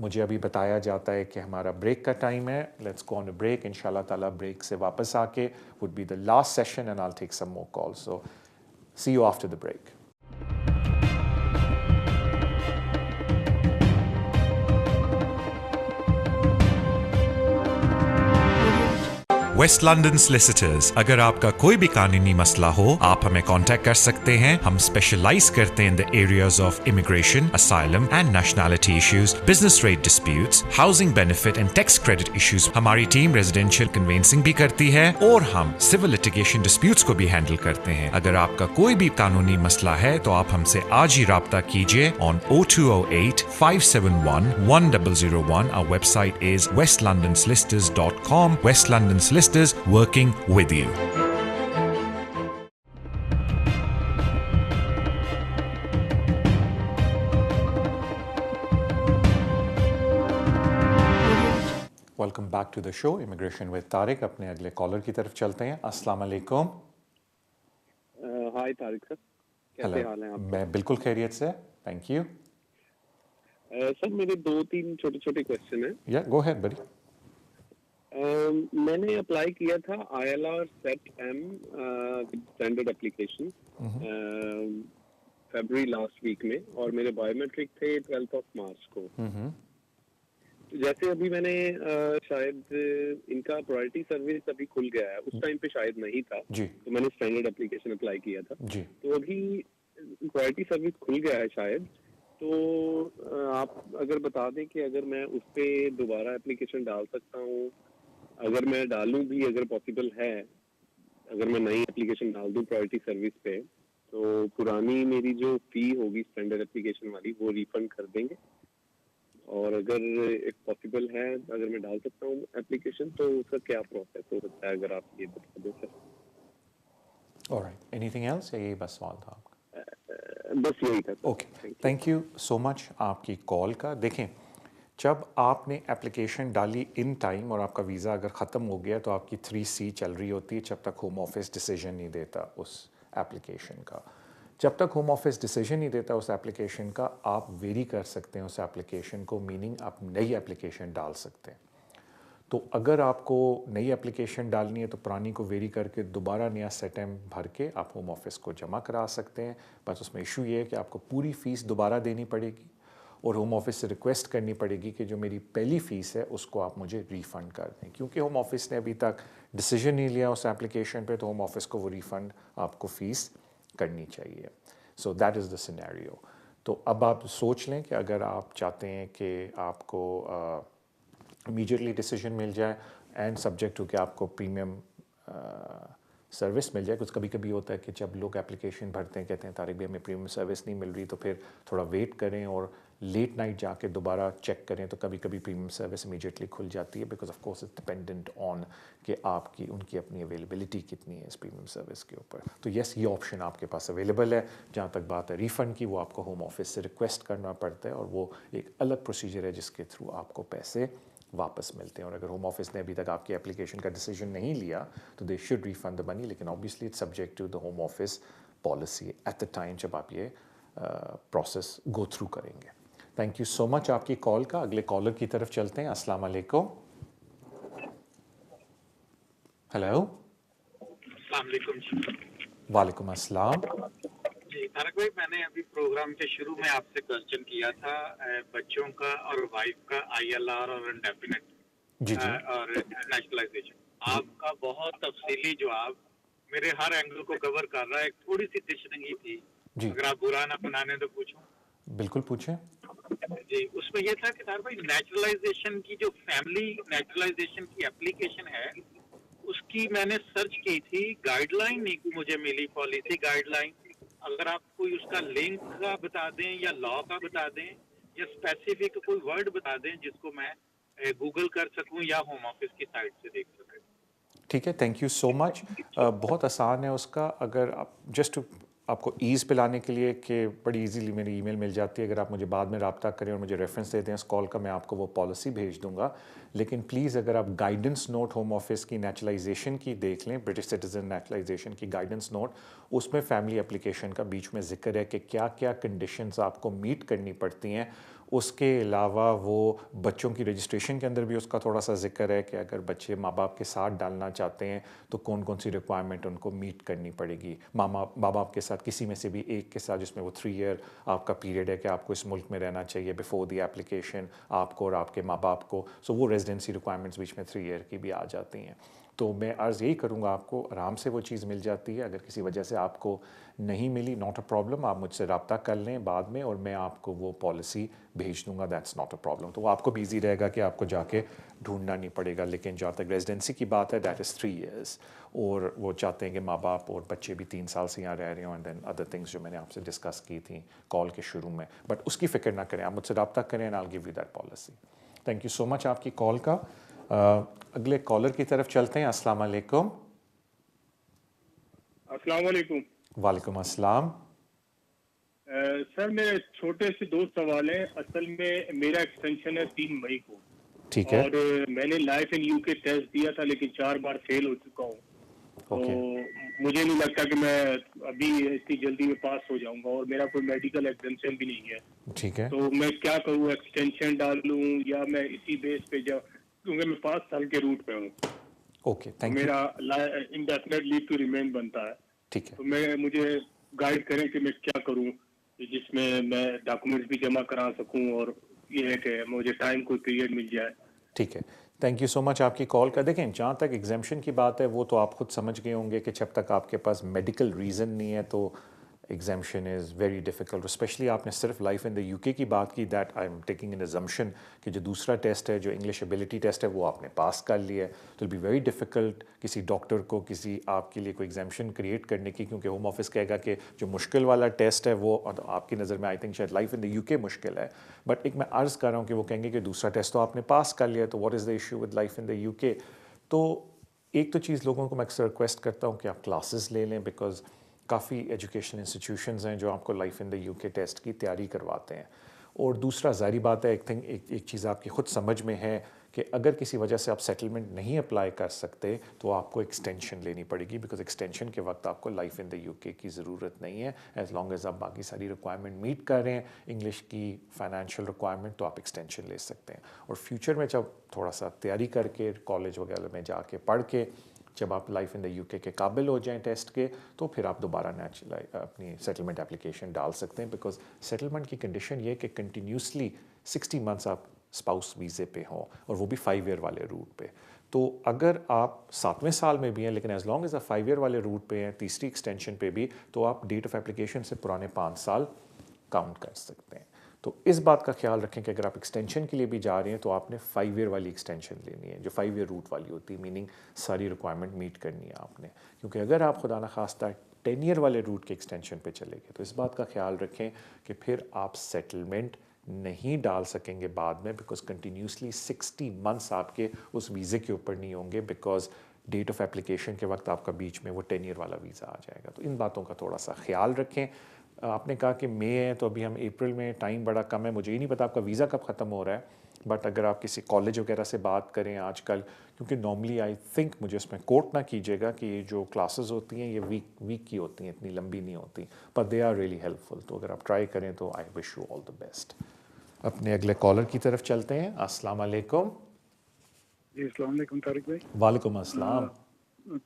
मुझे अभी बताया जाता है कि हमारा break का time है. Let's go on a break. इंशाल्लाह ताला ब्रेक से वापस आके would be the last session and I'll take some more calls. So see you after the break. West London solicitors. अगर आपका कोई भी कानूनी मसला हो, आप हमें कांटेक्ट कर सकते हैं. हम स्पेशलाइज करते हैं in the areas of immigration, asylum and nationality issues, business rate disputes, housing benefit and tax credit issues. हमारी टीम रेजिडेंशियल कन्वेंसिंग भी करती है और हम सिविल लिटिगेशन डिस्प्यूट्स को भी हैंडल करते हैं. अगर आपका कोई भी कानूनी मसला है तो आप हमसे आज ही राब्ता कीजिए on 0208 571 1001. Our website is westlondonsolicitors.com. West London Solicitors, working with you. Welcome back to the show, Immigration with Tariq. अपने अगले कॉलर की तरफ चलते हैं. अस्सलाम वालेकुम. हाय तारिक सर, कैसे हाल हैं आप? मैं बिल्कुल खैरियत से, थैंक यू. सर मेरे 2-3 छोटे-छोटे क्वेश्चन हैं. या गो अहेड बडी. मैंने अप्लाई किया था ILR set M standard application. फरवरी लास्ट वीक में और मेरे बायोमेट्रिक थे 12 मार्च को। तो जैसे अभी मैंने शायद इनका प्रायोरिटी सर्विस अभी खुल गया है, उस टाइम पे शायद नहीं था जी तो मैंने स्टैंडर्ड एप्लीकेशन अप्लाई किया था। जी तो अभी प्रायोरिटी सर्विस खुल गया है शायद, तो आप अगर बता दें कि अगर मैं उस पे दोबारा एप्लीकेशन डाल सकता हूँ, अगर मैं डालूं भी, अगर पॉसिबल है, अगर मैं नई एप्लीकेशन डाल दूं प्रायोरिटी सर्विस पे, तो पुरानी मेरी जो फी होगी स्टैंडर्ड एप्लीकेशन वाली वो रिफंड कर देंगे? और अगर एक पॉसिबल है, अगर मैं डाल सकता हूँ एप्लीकेशन, तो उसका क्या प्रोसेस हो सकता है, अगर आप ये बता दें सर। ऑलराइट, एनीथिंग एल्स या यही बस सवाल था आपका? बस यही था। Okay, thank you so much आपकी कॉल का। देखें, जब आपने एप्लीकेशन डाली इन टाइम और आपका वीज़ा अगर ख़त्म हो गया तो आपकी 3C चल रही होती है जब तक होम ऑफिस डिसीजन नहीं देता उस एप्लीकेशन का। जब तक होम ऑफिस डिसीजन नहीं देता उस एप्लीकेशन का, आप वेरी कर सकते हैं उस एप्लीकेशन को, मीनिंग आप नई एप्लीकेशन डाल सकते हैं। तो अगर आपको नई एप्लीकेशन डालनी है तो पुरानी को वेरी करके दोबारा नया सेटम भर के आप होम ऑफिस को जमा करा सकते हैं। बस उसमें इशू ये है कि आपको पूरी फ़ीस दोबारा देनी पड़ेगी और होम ऑफिस से रिक्वेस्ट करनी पड़ेगी कि जो मेरी पहली फ़ीस है उसको आप मुझे रिफ़ंड कर दें। क्योंकि होम ऑफिस ने अभी तक डिसीजन नहीं लिया उस एप्लीकेशन पे, तो होम ऑफिस को वो रिफ़ंड आपको फ़ीस करनी चाहिए। So that is the scenario. तो अब आप सोच लें कि अगर आप चाहते हैं कि आपको इमीडिएटली डिसीजन मिल जाए एंड सब्जेक्ट टू कि आपको प्रीमियम सर्विस मिल जाए। कुछ कभी कभी होता है कि जब लोग एप्लीकेशन भरते हैं कहते हैं तारिक भाई हमें प्रीमियम सर्विस नहीं मिल रही, तो फिर थोड़ा वेट करें और लेट नाइट जाके दोबारा चेक करें, तो कभी कभी प्रीमियम सर्विस इमीडिएटली खुल जाती है, because of course it's dependent on कि आपकी उनकी अपनी अवेलेबिलिटी कितनी है इस प्रीमियम सर्विस के ऊपर। तो यस, ये ऑप्शन आपके पास अवेलेबल है। जहाँ तक बात है रिफ़ंड की, वो आपको होम ऑफिस से रिक्वेस्ट करना पड़ता है और वो एक अलग प्रोसीजर है जिसके थ्रू आपको पैसे वापस मिलते हैं। और अगर होम ऑफिस ने अभी तक आपकी एप्लीकेशन का डिसीजन नहीं लिया तो they should refund the money, लेकिन obviously it's subject to the Home Office policy at the time जब आप ये प्रोसेस गो थ्रू करेंगे। थैंक यू सो मच आपकी कॉल का। अगले कॉलर की तरफ चलते हैं। अस्सलाम वालेकुम। हेलो। वालेकुम अस्सलाम। जी तारक भाई, मैंने अभी प्रोग्राम के शुरू में आपसे क्वेश्चन किया था बच्चों का और वाइफ का ILR और इंडेफिनेट जी जी और नेशनलाइजेशन। आपका बहुत तफसीली जवाब मेरे हर एंगल को कवर कर रहा है। एक थोड़ी सी तशरीही थी, जी, अगर आप बुरा ना बनाने तो पूछूं। बिल्कुल पूछें। जी, उसमें ये था कि तारक भाई नेचुरलाइजेशन की जो फैमिली नेचुरलाइजेशन की एप्लीकेशन है उसकी मैंने सर्च की थी, गाइडलाइन नहीं मुझे मिली, पॉलिसी गाइडलाइन। अगर आप कोई उसका लिंक का बता दें या लॉ का बता दें या स्पेसिफिक कोई वर्ड बता दें जिसको मैं गूगल कर सकूं या होम ऑफिस की साइट से देख सकूं। ठीक है, थैंक यू सो मच। बहुत आसान है उसका। अगर आप जस्ट आपको ईज़ पे लाने के लिए कि बड़ी इजीली मेरी ईमेल मिल जाती है, अगर आप मुझे बाद में रब्ता करें और मुझे रेफरेंस देते हैं इस कॉल का, मैं आपको वो पॉलिसी भेज दूंगा। लेकिन प्लीज़ अगर आप गाइडेंस नोट होम ऑफिस की नेचुरलाइजेशन की देख लें, ब्रिटिश सिटीज़न नेचुरलाइजेशन की गाइडेंस नोट, उसमें फैमिली एप्लीकेशन का बीच में जिक्र है कि क्या क्या कंडीशंस आपको मीट करनी पड़ती हैं। उसके अलावा वो बच्चों की रजिस्ट्रेशन के अंदर भी उसका थोड़ा सा जिक्र है कि अगर बच्चे माँ बाप के साथ डालना चाहते हैं तो कौन कौन सी रिक्वायरमेंट उनको मीट करनी पड़ेगी। माँ बाप के साथ किसी में से भी एक के साथ, जिसमें वो 3 ईयर आपका पीरियड है कि आपको इस मुल्क में रहना चाहिए बिफोर द एप्लीकेशन, आपको और आपके माँ बाप को। सो वो रेजिडेंसी रिक्वायरमेंट्स बीच में 3 ईयर की भी आ जाती हैं। तो मैं अर्ज़ यही करूँगा, आपको आराम से वो चीज़ मिल जाती है। अगर किसी वजह से आपको नहीं मिली, नॉट अ प्रॉब्लम, आप मुझसे रब्ता कर लें बाद में और मैं आपको वो पॉलिसी भेज दूंगा, दैट्स नॉट अ प्रॉब्लम। तो वो आपको भी ईजी रहेगा कि आपको जाके ढूंढना नहीं पड़ेगा। लेकिन जहाँ तक रेजिडेंसी की बात है, दैट इज़ 3 ईयर्स, और वो चाहते हैं कि माँ बाप और बच्चे भी 3 साल से यहाँ रह रहे हों, एंड देन अदर थिंग्स जो मैंने आपसे डिस्कस की थी कॉल के शुरू में। बट उसकी फ़िक्र ना करें, आप मुझसे रब्ता करें and I will give you that policy. Thank you so much आपकी कॉल का। अगले कॉलर की तरफ चलते हैं। अस्सलाम वालेकुम। अस्सलाम वालेकुम। वालेकुम अस्सलाम। सर मेरे छोटे से 2 सवाल हैं। असल में मेरा एक्सटेंशन है 3 मई को, ठीक है, और मैंने लाइफ इन यूके टेस्ट दिया था लेकिन 4 बार फेल हो चुका हूँ। तो मुझे नहीं लगता कि मैं अभी इतनी जल्दी में पास हो जाऊंगा, और मेरा कोई मेडिकल एग्जामिनेशन भी नहीं है। ठीक है, तो मैं क्या करूँ, एक्सटेंशन डालूं या मैं इसी बेस पे जाऊँ, क्योंकि मैं 5 साल के रूट पे हूँ। Okay, thank you. मेरा इंडेफिनिट लीव टू रिमेन बनता है। ठीक है, तो मुझे गाइड करें कि मैं क्या करूं, جس میں میں ڈاکومنٹس بھی جمع کرا سکوں اور یہ ہے کہ مجھے ٹائم کوئی پیریڈ مل جائے. ٹھیک ہے, تھینک یو سو مچ آپ کی کال کا. دیکھیں جہاں تک ایگزیمشن کی بات ہے وہ تو آپ خود سمجھ گئے ہوں گے کہ جب تک آپ کے پاس میڈیکل ریزن نہیں ہے تو ایگزیمشن از ویری ڈیفیکلٹ. اسپیشلی آپ نے صرف لائف ان دا یو کے کی بات کی, that I am taking in assumption کہ جو دوسرا ٹیسٹ ہے جو انگلش ایبلٹی ٹیسٹ ہے وہ آپ نے پاس کر لیا ہے, تو ول بی ویری ڈیفیکلٹ کسی ڈاکٹر کو کسی آپ کے لیے کوئی ایگزیمشن کریٹ کرنے کی, کیونکہ ہوم آفس کہے گا کہ جو مشکل والا ٹیسٹ ہے وہ آپ کی نظر میں آئی تھنک شاید لائف ان دا یو کے مشکل ہے, بٹ ایک میں عرض کر رہا ہوں کہ وہ کہیں گے کہ دوسرا ٹیسٹ تو آپ نے پاس کر لیا, تو what is the issue with life in the you کے. تو ایک تو چیز لوگوں کو میں اکثر ریکویسٹ کرتا ہوں کہ آپ کلاسز لے لیں, بیکاز کافی ایجوکیشن انسٹیٹیوشنز ہیں جو آپ کو لائف ان دا یو کے ٹیسٹ کی تیاری کرواتے ہیں. اور دوسرا ظاہری بات ہے ایک چیز آپ کی خود سمجھ میں ہے کہ اگر کسی وجہ سے آپ سیٹلمنٹ نہیں اپلائی کر سکتے تو آپ کو ایکسٹینشن لینی پڑے گی, بیکاز ایکسٹینشن کے وقت آپ کو لائف ان دا یو کے کی ضرورت نہیں ہے. ایز لانگ ایز آپ باقی ساری ریکوائرمنٹ میٹ کر رہے ہیں, انگلش کی فائنینشیل ریکوائرمنٹ, تو آپ ایکسٹینشن لے سکتے ہیں. اور فیوچر میں جب تھوڑا سا تیاری کر کے کالج وغیرہ میں جا کے پڑھ کے جب آپ لائف ان دا یو کے قابل ہو جائیں ٹیسٹ کے, تو پھر آپ دوبارہ اپنی سیٹلمنٹ اپلیکیشن ڈال سکتے ہیں, بیکاز سیٹلمنٹ کی کنڈیشن یہ ہے کہ کنٹینیوسلی 60 منتھس آپ اسپاؤس ویزے پہ ہوں, اور وہ بھی 5 ایئر والے روٹ پہ. تو اگر آپ 7ویں سال میں بھی ہیں لیکن ایز لانگ ایز آپ 5 ایئر والے روٹ پہ ہیں, تیسری ایکسٹینشن پہ بھی, تو آپ ڈیٹ آف اپلیکیشن سے پرانے 5 سال کاؤنٹ کر سکتے ہیں. تو اس بات کا خیال رکھیں کہ اگر آپ ایکسٹینشن کے لیے بھی جا رہے ہیں تو آپ نے 5 ایئر والی ایکسٹینشن لینی ہے, جو 5 ایئر روٹ والی ہوتی ہے, میننگ ساری ریکوائرمنٹ میٹ کرنی ہے آپ نے. کیونکہ اگر آپ خدا نخواستہ 10 ایئر والے روٹ کے ایکسٹینشن پہ چلے گئے تو اس بات کا خیال رکھیں کہ پھر آپ سیٹلمنٹ نہیں ڈال سکیں گے بعد میں, بیکاز کنٹینیوسلی 60 منتھس آپ کے اس ویزے کے اوپر نہیں ہوں گے, بیکاز ڈیٹ آف اپلیکیشن کے وقت آپ کا بیچ میں وہ 10 ایئر والا ویزا آ جائے گا. تو ان باتوں کا تھوڑا سا خیال رکھیں. آپ نے کہا کہ مئی ہے تو ابھی ہم اپریل میں, ٹائم بڑا کم ہے, مجھے ہی نہیں پتا آپ کا ویزا کب ختم ہو رہا ہے, بٹ اگر آپ کسی کالج وغیرہ سے بات کریں آج کل, کیونکہ نارملی آئی تھنک, مجھے اس میں کوٹ نہ کیجیے گا کہ یہ جو کلاسز ہوتی ہیں یہ ویک کی ہوتی ہیں, اتنی لمبی نہیں ہوتی, but they are really helpful فل. تو اگر آپ ٹرائی کریں تو آئی wish you all the best. اپنے اگلے کالر کی طرف چلتے ہیں. السلام علیکم. جی السلام علیکم طارق بھائی. وعلیکم السلام.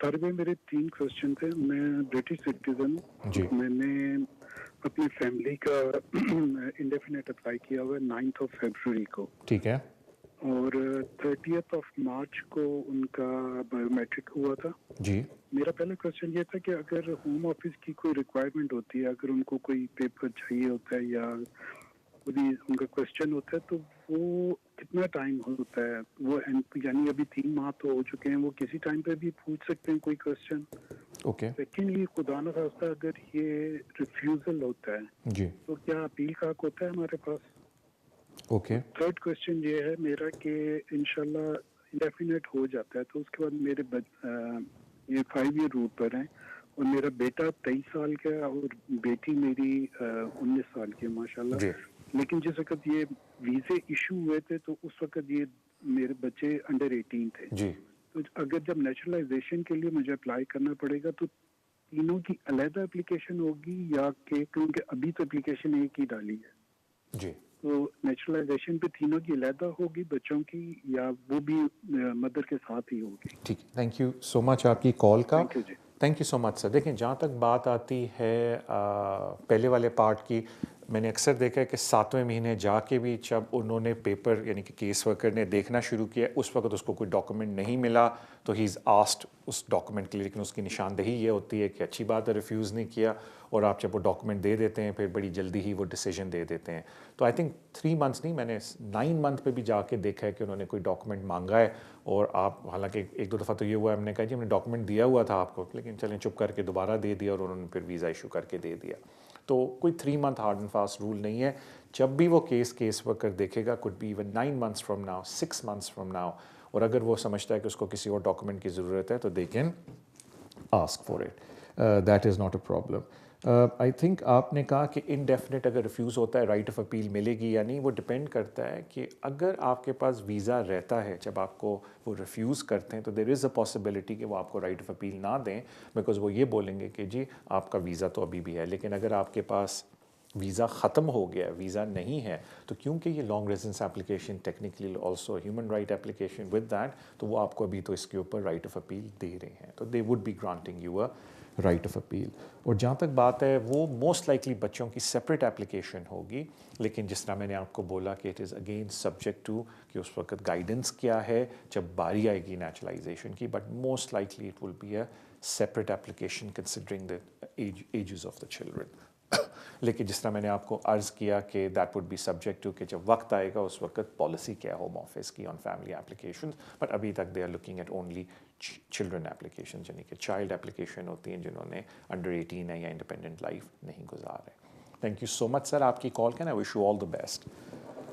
طارق بھائی میرے 3 کوشچن تھے. میں برٹش سٹیزن ہوں جی. میں نے اپنی فیملی کا انڈیفینٹ اپلائی کیا ہوا ہے 9 فیبروری کو. ٹھیک ہے. اور 30 مارچ کو ان کا بایو میٹرک ہوا تھا. جی. میرا پہلا کوشچن یہ تھا کہ اگر ہوم آفس کی کوئی ریکوائرمنٹ ہوتی ہے, اگر ان کو کوئی پیپر چاہیے ہوتا ہے یا ان کا کوشچن ہوتا ہے, تو وہ کتنا ٹائم ہوتا ہے وہ, یعنی ابھی 3 ماہ تو ہو چکے ہیں, وہ کسی ٹائم پہ بھی پوچھ سکتے ہیں کوئی کوشچن. اوکے. سیکنڈلی خدا نہ خواستہ اگر یہ ریفیوزل ہوتا ہے جی تو کیا اپیل کا حق ہوتا ہے ہمارے پاس؟ اوکے. تھرڈ کوشچن یہ ہے میرا کہ انشاءاللہ انڈیفینٹ ہو جاتا ہے تو اس کے بعد میرے یہ 5 ایئر روٹ پر ہیں, اور میرا بیٹا 23 سال کا ہے اور بیٹی میری 19 سال کی ہے ماشاءاللہ. جی. لیکن جس وقت یہ ویزے ایشو ہوئے تھے تو اس وقت یہ میرے بچے انڈر 18 تھے. جی. تو اگر جب نیچرلائزیشن کے لیے مجھے اپلائی کرنا پڑے گا تو تینوں کی علیحدہ اپلیکیشن ہوگی یا کہ کیونکہ ابھی تو اپلیکیشن ایک ہی ڈالی ہے. جی. تو نیچرلائزیشن پہ تینوں کی علیحدہ ہوگی بچوں کی, یا وہ بھی مدر کے ساتھ ہی ہوگی؟ ٹھیک ہے. تھینک یو سو مچ آپ کی کال کا. تھینک یو جی. Thank you so much sir. دیکھیں جہاں تک بات آتی ہے پہلے والے پارٹ کی, میں نے اکثر دیکھا ہے کہ 7ویں مہینے جا کے بھی جب انہوں نے پیپر یعنی کہ کیس ورکر نے دیکھنا شروع کیا, اس وقت اس کو کوئی ڈاکومنٹ نہیں ملا تو ہی از آسڈ اس ڈاکومنٹ کے لیے, لیکن اس کی نشاندہی یہ ہوتی ہے کہ اچھی بات ہے ریفیوز نہیں کیا, اور آپ جب وہ ڈاکومنٹ دے دیتے ہیں پھر بڑی جلدی ہی وہ ڈیسیجن دے دیتے ہیں. تو آئی تھنک 3 منتھس نہیں, میں نے 9 منتھ پہ بھی جا کے دیکھا ہے کہ انہوں نے کوئی ڈاکومنٹ مانگا ہے, اور آپ حالانکہ 1-2 دفعہ تو یہ ہوا ہے ہم نے کہا جی ہم نے ڈاکومنٹ دیا ہوا تھا آپ کو, لیکن چلیں چپ کر کے دوبارہ دے دیا اور انہوں نے پھر ویزا ایشو کر کے دے دیا. تو کوئی 3 month hard and fast rule نہیں ہے. جب بھی وہ کیس ورکر دیکھے گا, could be even 9 months from now, 6 months from now, اور اگر وہ سمجھتا ہے کہ اس کو کسی اور ڈاکومنٹ کی ضرورت ہے تو they can ask for it, that is not a problem. I think آپ نے کہا کہ انڈیفینٹ اگر ریفیوز ہوتا ہے رائٹ آف اپیل ملے گی یا نہیں, وہ ڈپینڈ کرتا ہے کہ اگر آپ کے پاس ویزا رہتا ہے جب آپ کو وہ ریفیوز کرتے ہیں تو دیر از اے پاسبلٹی کہ وہ آپ کو رائٹ آف اپیل نہ دیں, بیکاز وہ یہ بولیں گے کہ جی آپ کا ویزا تو ابھی بھی ہے. لیکن اگر آپ کے پاس ویزا ختم ہو گیا, ویزا نہیں ہے, تو کیونکہ یہ long residence application technically also human right application with that, تو وہ آپ کو ابھی تو اس کے اوپر رائٹ آف اپیل دے رہے ہیں, تو they would be granting you a right of appeal. اور جہاں تک بات ہے وہ موسٹ لائکلی بچوں کی سپریٹ اپلیکیشن ہوگی, لیکن جس طرح میں نے آپ کو بولا کہ it is again subject to کہ اس وقت گائیڈنس کیا ہے جب باری آئے گی نیچرلائزیشن کی, but most likely it will be a separate application considering the ages of the children. لیکن جس طرح میں نے آپ کو عرض کیا کہ that would be subject to کہ جب وقت آئے گا اس وقت پالیسی کیا ہے ہوم آفس کی آن فیملی اپلیکیشن, بٹ ابھی تک they are looking at only children application, یعنی کہ چائلڈ اپلیکیشن ہوتی ہیں جنہوں نے انڈر 18 ہے یا انڈیپینڈنٹ لائف نہیں گزار رہے. تھینک یو سو مچ سر آپ کی کال کا, آئی wish you all the best.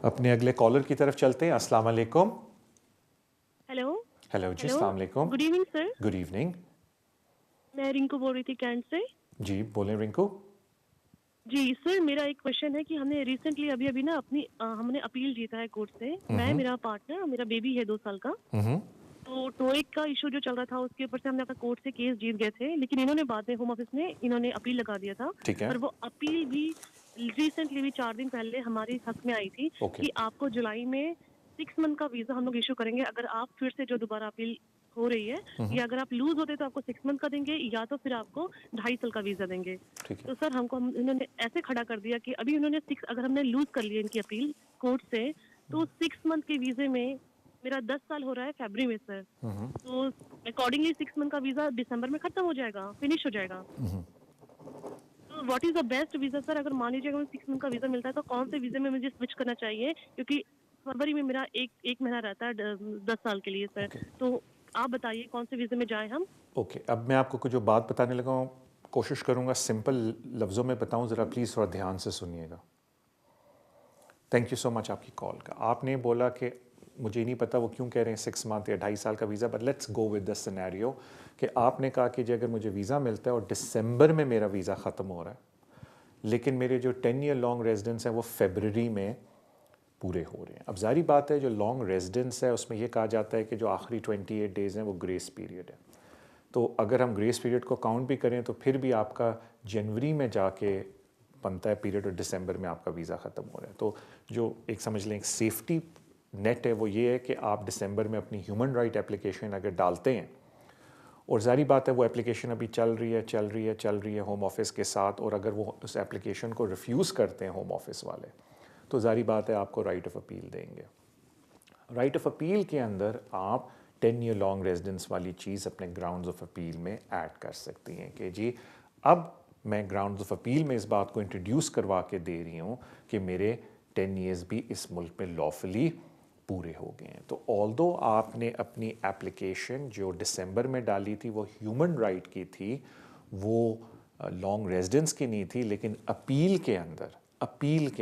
اپنے اگلے کالر کی طرف چلتے ہیں. السلام علیکم. ہیلو. ہیلو جی, السلام علیکم. Good evening sir. Good evening. میں رنکو بول رہی تھی کینٹ سے. جی بولیں رنکو. جی سر, میرا ایک کوشچن ہے کہ ہم نے ریسنٹلی ابھی نا ہم نے اپیل جیتا ہے کورٹ سے, میں, میرا پارٹنر, میرا بیبی ہے 2 سال کا. تو ٹوئک کا ایشو جو چل رہا تھا اس کے اوپر سے ہم نے اپنا کورٹ سے کیس جیت گئے تھے, لیکن انہوں نے بعد میں ہوم آفس میں انہوں نے اپیل لگا دیا تھا. اور وہ اپیل بھی ریسنٹلی بھی 4 دن پہلے ہماری حق میں آئی تھی کہ آپ کو جولائی میں 6 منتھ کا ویزا ہم لوگ ایشو کریں گے اگر آپ پھر سے جو دوبارہ اپیل ہو رہی ہے, یا اگر آپ لوز ہوتے تو آپ کو 6 منتھ کا دیں گے, یا تو پھر آپ کو 2.5 سال کا ویزا دیں گے. تو سر ہم کو انہوں نے ایسے کھڑا کر دیا کہ ابھی انہوں نے اگر ہم نے لوز کر لیا ان کی اپیل کورٹ سے تو 6 منتھ کے ویزے میں میرا 10 سال ہو رہا ہے فیبری میں سر, تو اکارڈنگلی 6 منتھ کا ویزا دسمبر میں ختم ہو جائے گا, فنش ہو جائے گا. تو what is the best visa sir, اگر مان لیجیے اگر 6 منتھ کا ویزا ملتا ہے تو کون سے ویزے میں مجھے سوئچ کرنا چاہیے, کیونکہ فروری میں میرا ایک مہینہ رہتا ہے 10 سال کے لیے سر. تو آپ بتائیے کون سے ویزے میں جائیں ہم. اوکے, اب میں آپ کو جو بات بتانے لگا ہوں کوشش کروں گا سمپل لفظوں میں بتاؤں, ذرا پلیز تھوڑا دھیان سے سنیے گا. تھینک یو سو مچ آپ کی کال کا. آپ نے بولا کہ مجھے نہیں پتا وہ کیوں کہہ رہے ہیں 6 منتھ یا 2.5 سال کا visa, but let's go with the scenario کہ آپ نے کہا کہ اگر مجھے ویزا ملتا ہے اور دسمبر میں میرا ویزا ختم ہو رہا ہے, لیکن میرے جو 10 ایئر لانگ ریزیڈنس ہیں وہ فیبرری میں پورے ہو رہے ہیں. اب ظاہری بات ہے جو لانگ ریزیڈنس ہے اس میں یہ کہا جاتا ہے کہ جو آخری 28 ڈیز ہیں وہ گریس پیریڈ ہے. تو اگر ہم گریس پیریڈ کو کاؤنٹ بھی کریں تو پھر بھی آپ کا جنوری میں جا کے بنتا ہے پیریڈ اور دسمبر میں آپ کا ویزا ختم ہو رہا ہے. تو جو ایک سمجھ لیں ایک سیفٹی نیٹ ہے وہ یہ ہے کہ آپ دسمبر میں اپنی ہیومن رائٹ اپلیکیشن اگر ڈالتے ہیں, اور ظاہری بات ہے وہ اپلیکیشن ابھی چل رہی ہے ہوم آفس کے ساتھ, اور اگر وہ اس اپلیکیشن کو ریفیوز کرتے ہیں ہوم آفس والے تو ظاہری بات ہے آپ کو رائٹ آف اپیل دیں گے. رائٹ آف اپیل کے اندر آپ 10 ایئر لانگ ریزیڈنس والی چیز اپنے گراؤنڈز آف اپیل میں ایڈ کر سکتی ہیں کہ جی اب میں گراؤنڈز آف اپیل میں اس بات کو انٹروڈیوس کروا کے دے رہی ہوں کہ میرے 10 ایئرز بھی اس ملک میں لافلی پورے ہو گئے ہیں. تو آلدو آپ نے اپنی اپلیکیشن جو دسمبر میں ڈالی تھی وہ ہیومن رائٹ کی تھی, وہ لانگ ریزیڈنس کی نہیں تھی, لیکن اپیل کے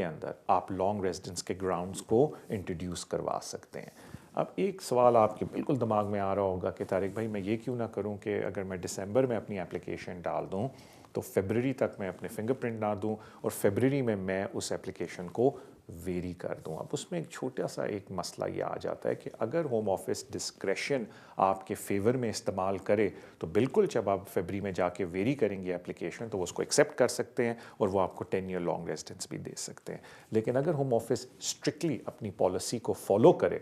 اندر آپ لانگ ریزیڈنس کے گراؤنڈز کو انٹروڈیوس کروا سکتے ہیں. اب ایک سوال آپ کے بالکل دماغ میں آ رہا ہوگا کہ طارق بھائی میں یہ کیوں نہ کروں کہ اگر میں دسمبر میں اپنی اپلیکیشن ڈال دوں تو فیبرری تک میں اپنے فنگر پرنٹ نہ دوں اور فیبرری میں اس اپلیکیشن کو ویری کر دوں. اب اس میں ایک چھوٹا سا ایک مسئلہ یہ آ جاتا ہے کہ اگر ہوم آفس ڈسکریشن آپ کے فیور میں استعمال کرے تو بالکل جب آپ فیبرری میں جا کے ویری کریں گے اپلیکیشن تو وہ اس کو ایکسیپٹ کر سکتے ہیں اور وہ آپ کو 10 ایئر لانگ ریزیڈنس بھی دے سکتے ہیں. لیکن اگر ہوم آفس اسٹرکٹلی اپنی پالیسی کو فالو کرے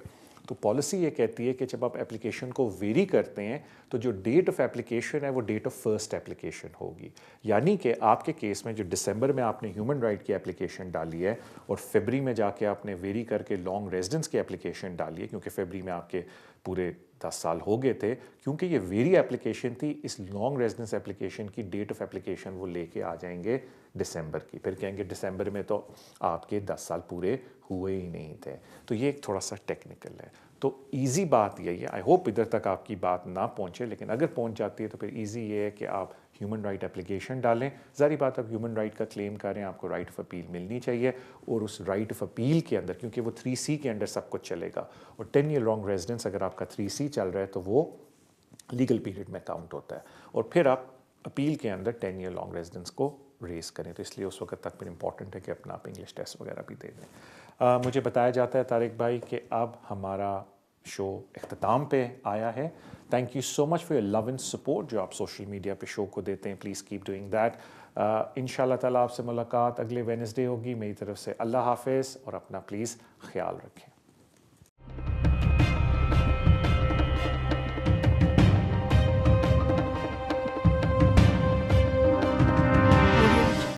تو پالیسی یہ کہتی ہے کہ جب آپ اپلیکیشن کو ویری کرتے ہیں تو جو ڈیٹ آف اپلیکیشن ہے وہ ڈیٹ آف فرسٹ اپلیکیشن ہوگی. یعنی کہ آپ کے کیس میں جو دسمبر میں آپ نے ہیومن رائٹ کی اپلیکیشن ڈالی ہے اور فیبرری میں جا کے آپ نے ویری کر کے لانگ ریزیڈنس کی اپلیکیشن ڈالی ہے, کیونکہ فیبرری میں آپ کے پورے 10 سال ہو گئے تھے, کیونکہ یہ ویری اپلیکیشن تھی, اس لانگ ریزیڈنس اپلیکیشن کی ڈیٹ آف اپلیکیشن وہ لے کے آ جائیں گے دسمبر کی. پھر کہیں گے دسمبر میں تو آپ کے 10 سال پورے ہوئے ہی نہیں تھے. تو یہ ایک تھوڑا سا ٹیکنیکل ہے. تو ایزی بات یہی ہے, آئی ہوپ ادھر تک آپ کی بات نہ پہنچے, لیکن اگر پہنچ جاتی ہے تو پھر ایزی یہ ہے کہ آپ ہیومن رائٹ اپلیکیشن ڈالیں. ظاہری بات آپ ہیومن رائٹ کا کلیم کریں, آپ کو رائٹ آف اپیل ملنی چاہیے, اور اس رائٹ آف اپیل کے اندر کیونکہ وہ 3C کے اندر سب کچھ چلے گا, اور 10 ایئر لانگ ریزیڈنس اگر آپ کا 3C چل رہا ہے تو وہ لیگل پیریڈ میں کاؤنٹ ہوتا ہے, اور پھر آپ اپیل کے اندر 10 ایئر لانگ ریزیڈنس کو ریز کریں. تو اس لیے اس وقت تک پھر امپورٹنٹ ہے کہ اپنا آپ انگلش ٹیسٹ وغیرہ بھی دے دیں. مجھے بتایا جاتا ہے طارق بھائی کہ اب ہمارا شو اختتام پہ آیا ہے. Thank you so much for your love and support جو آپ سوشل میڈیا پہ شو کو دیتے ہیں. Please keep doing that. ان شاء اللہ تعالیٰ آپ سے ملاقات اگلے وینسڈے ہوگی. میری طرف سے اللہ حافظ, اور اپنا پلیز خیال رکھیں.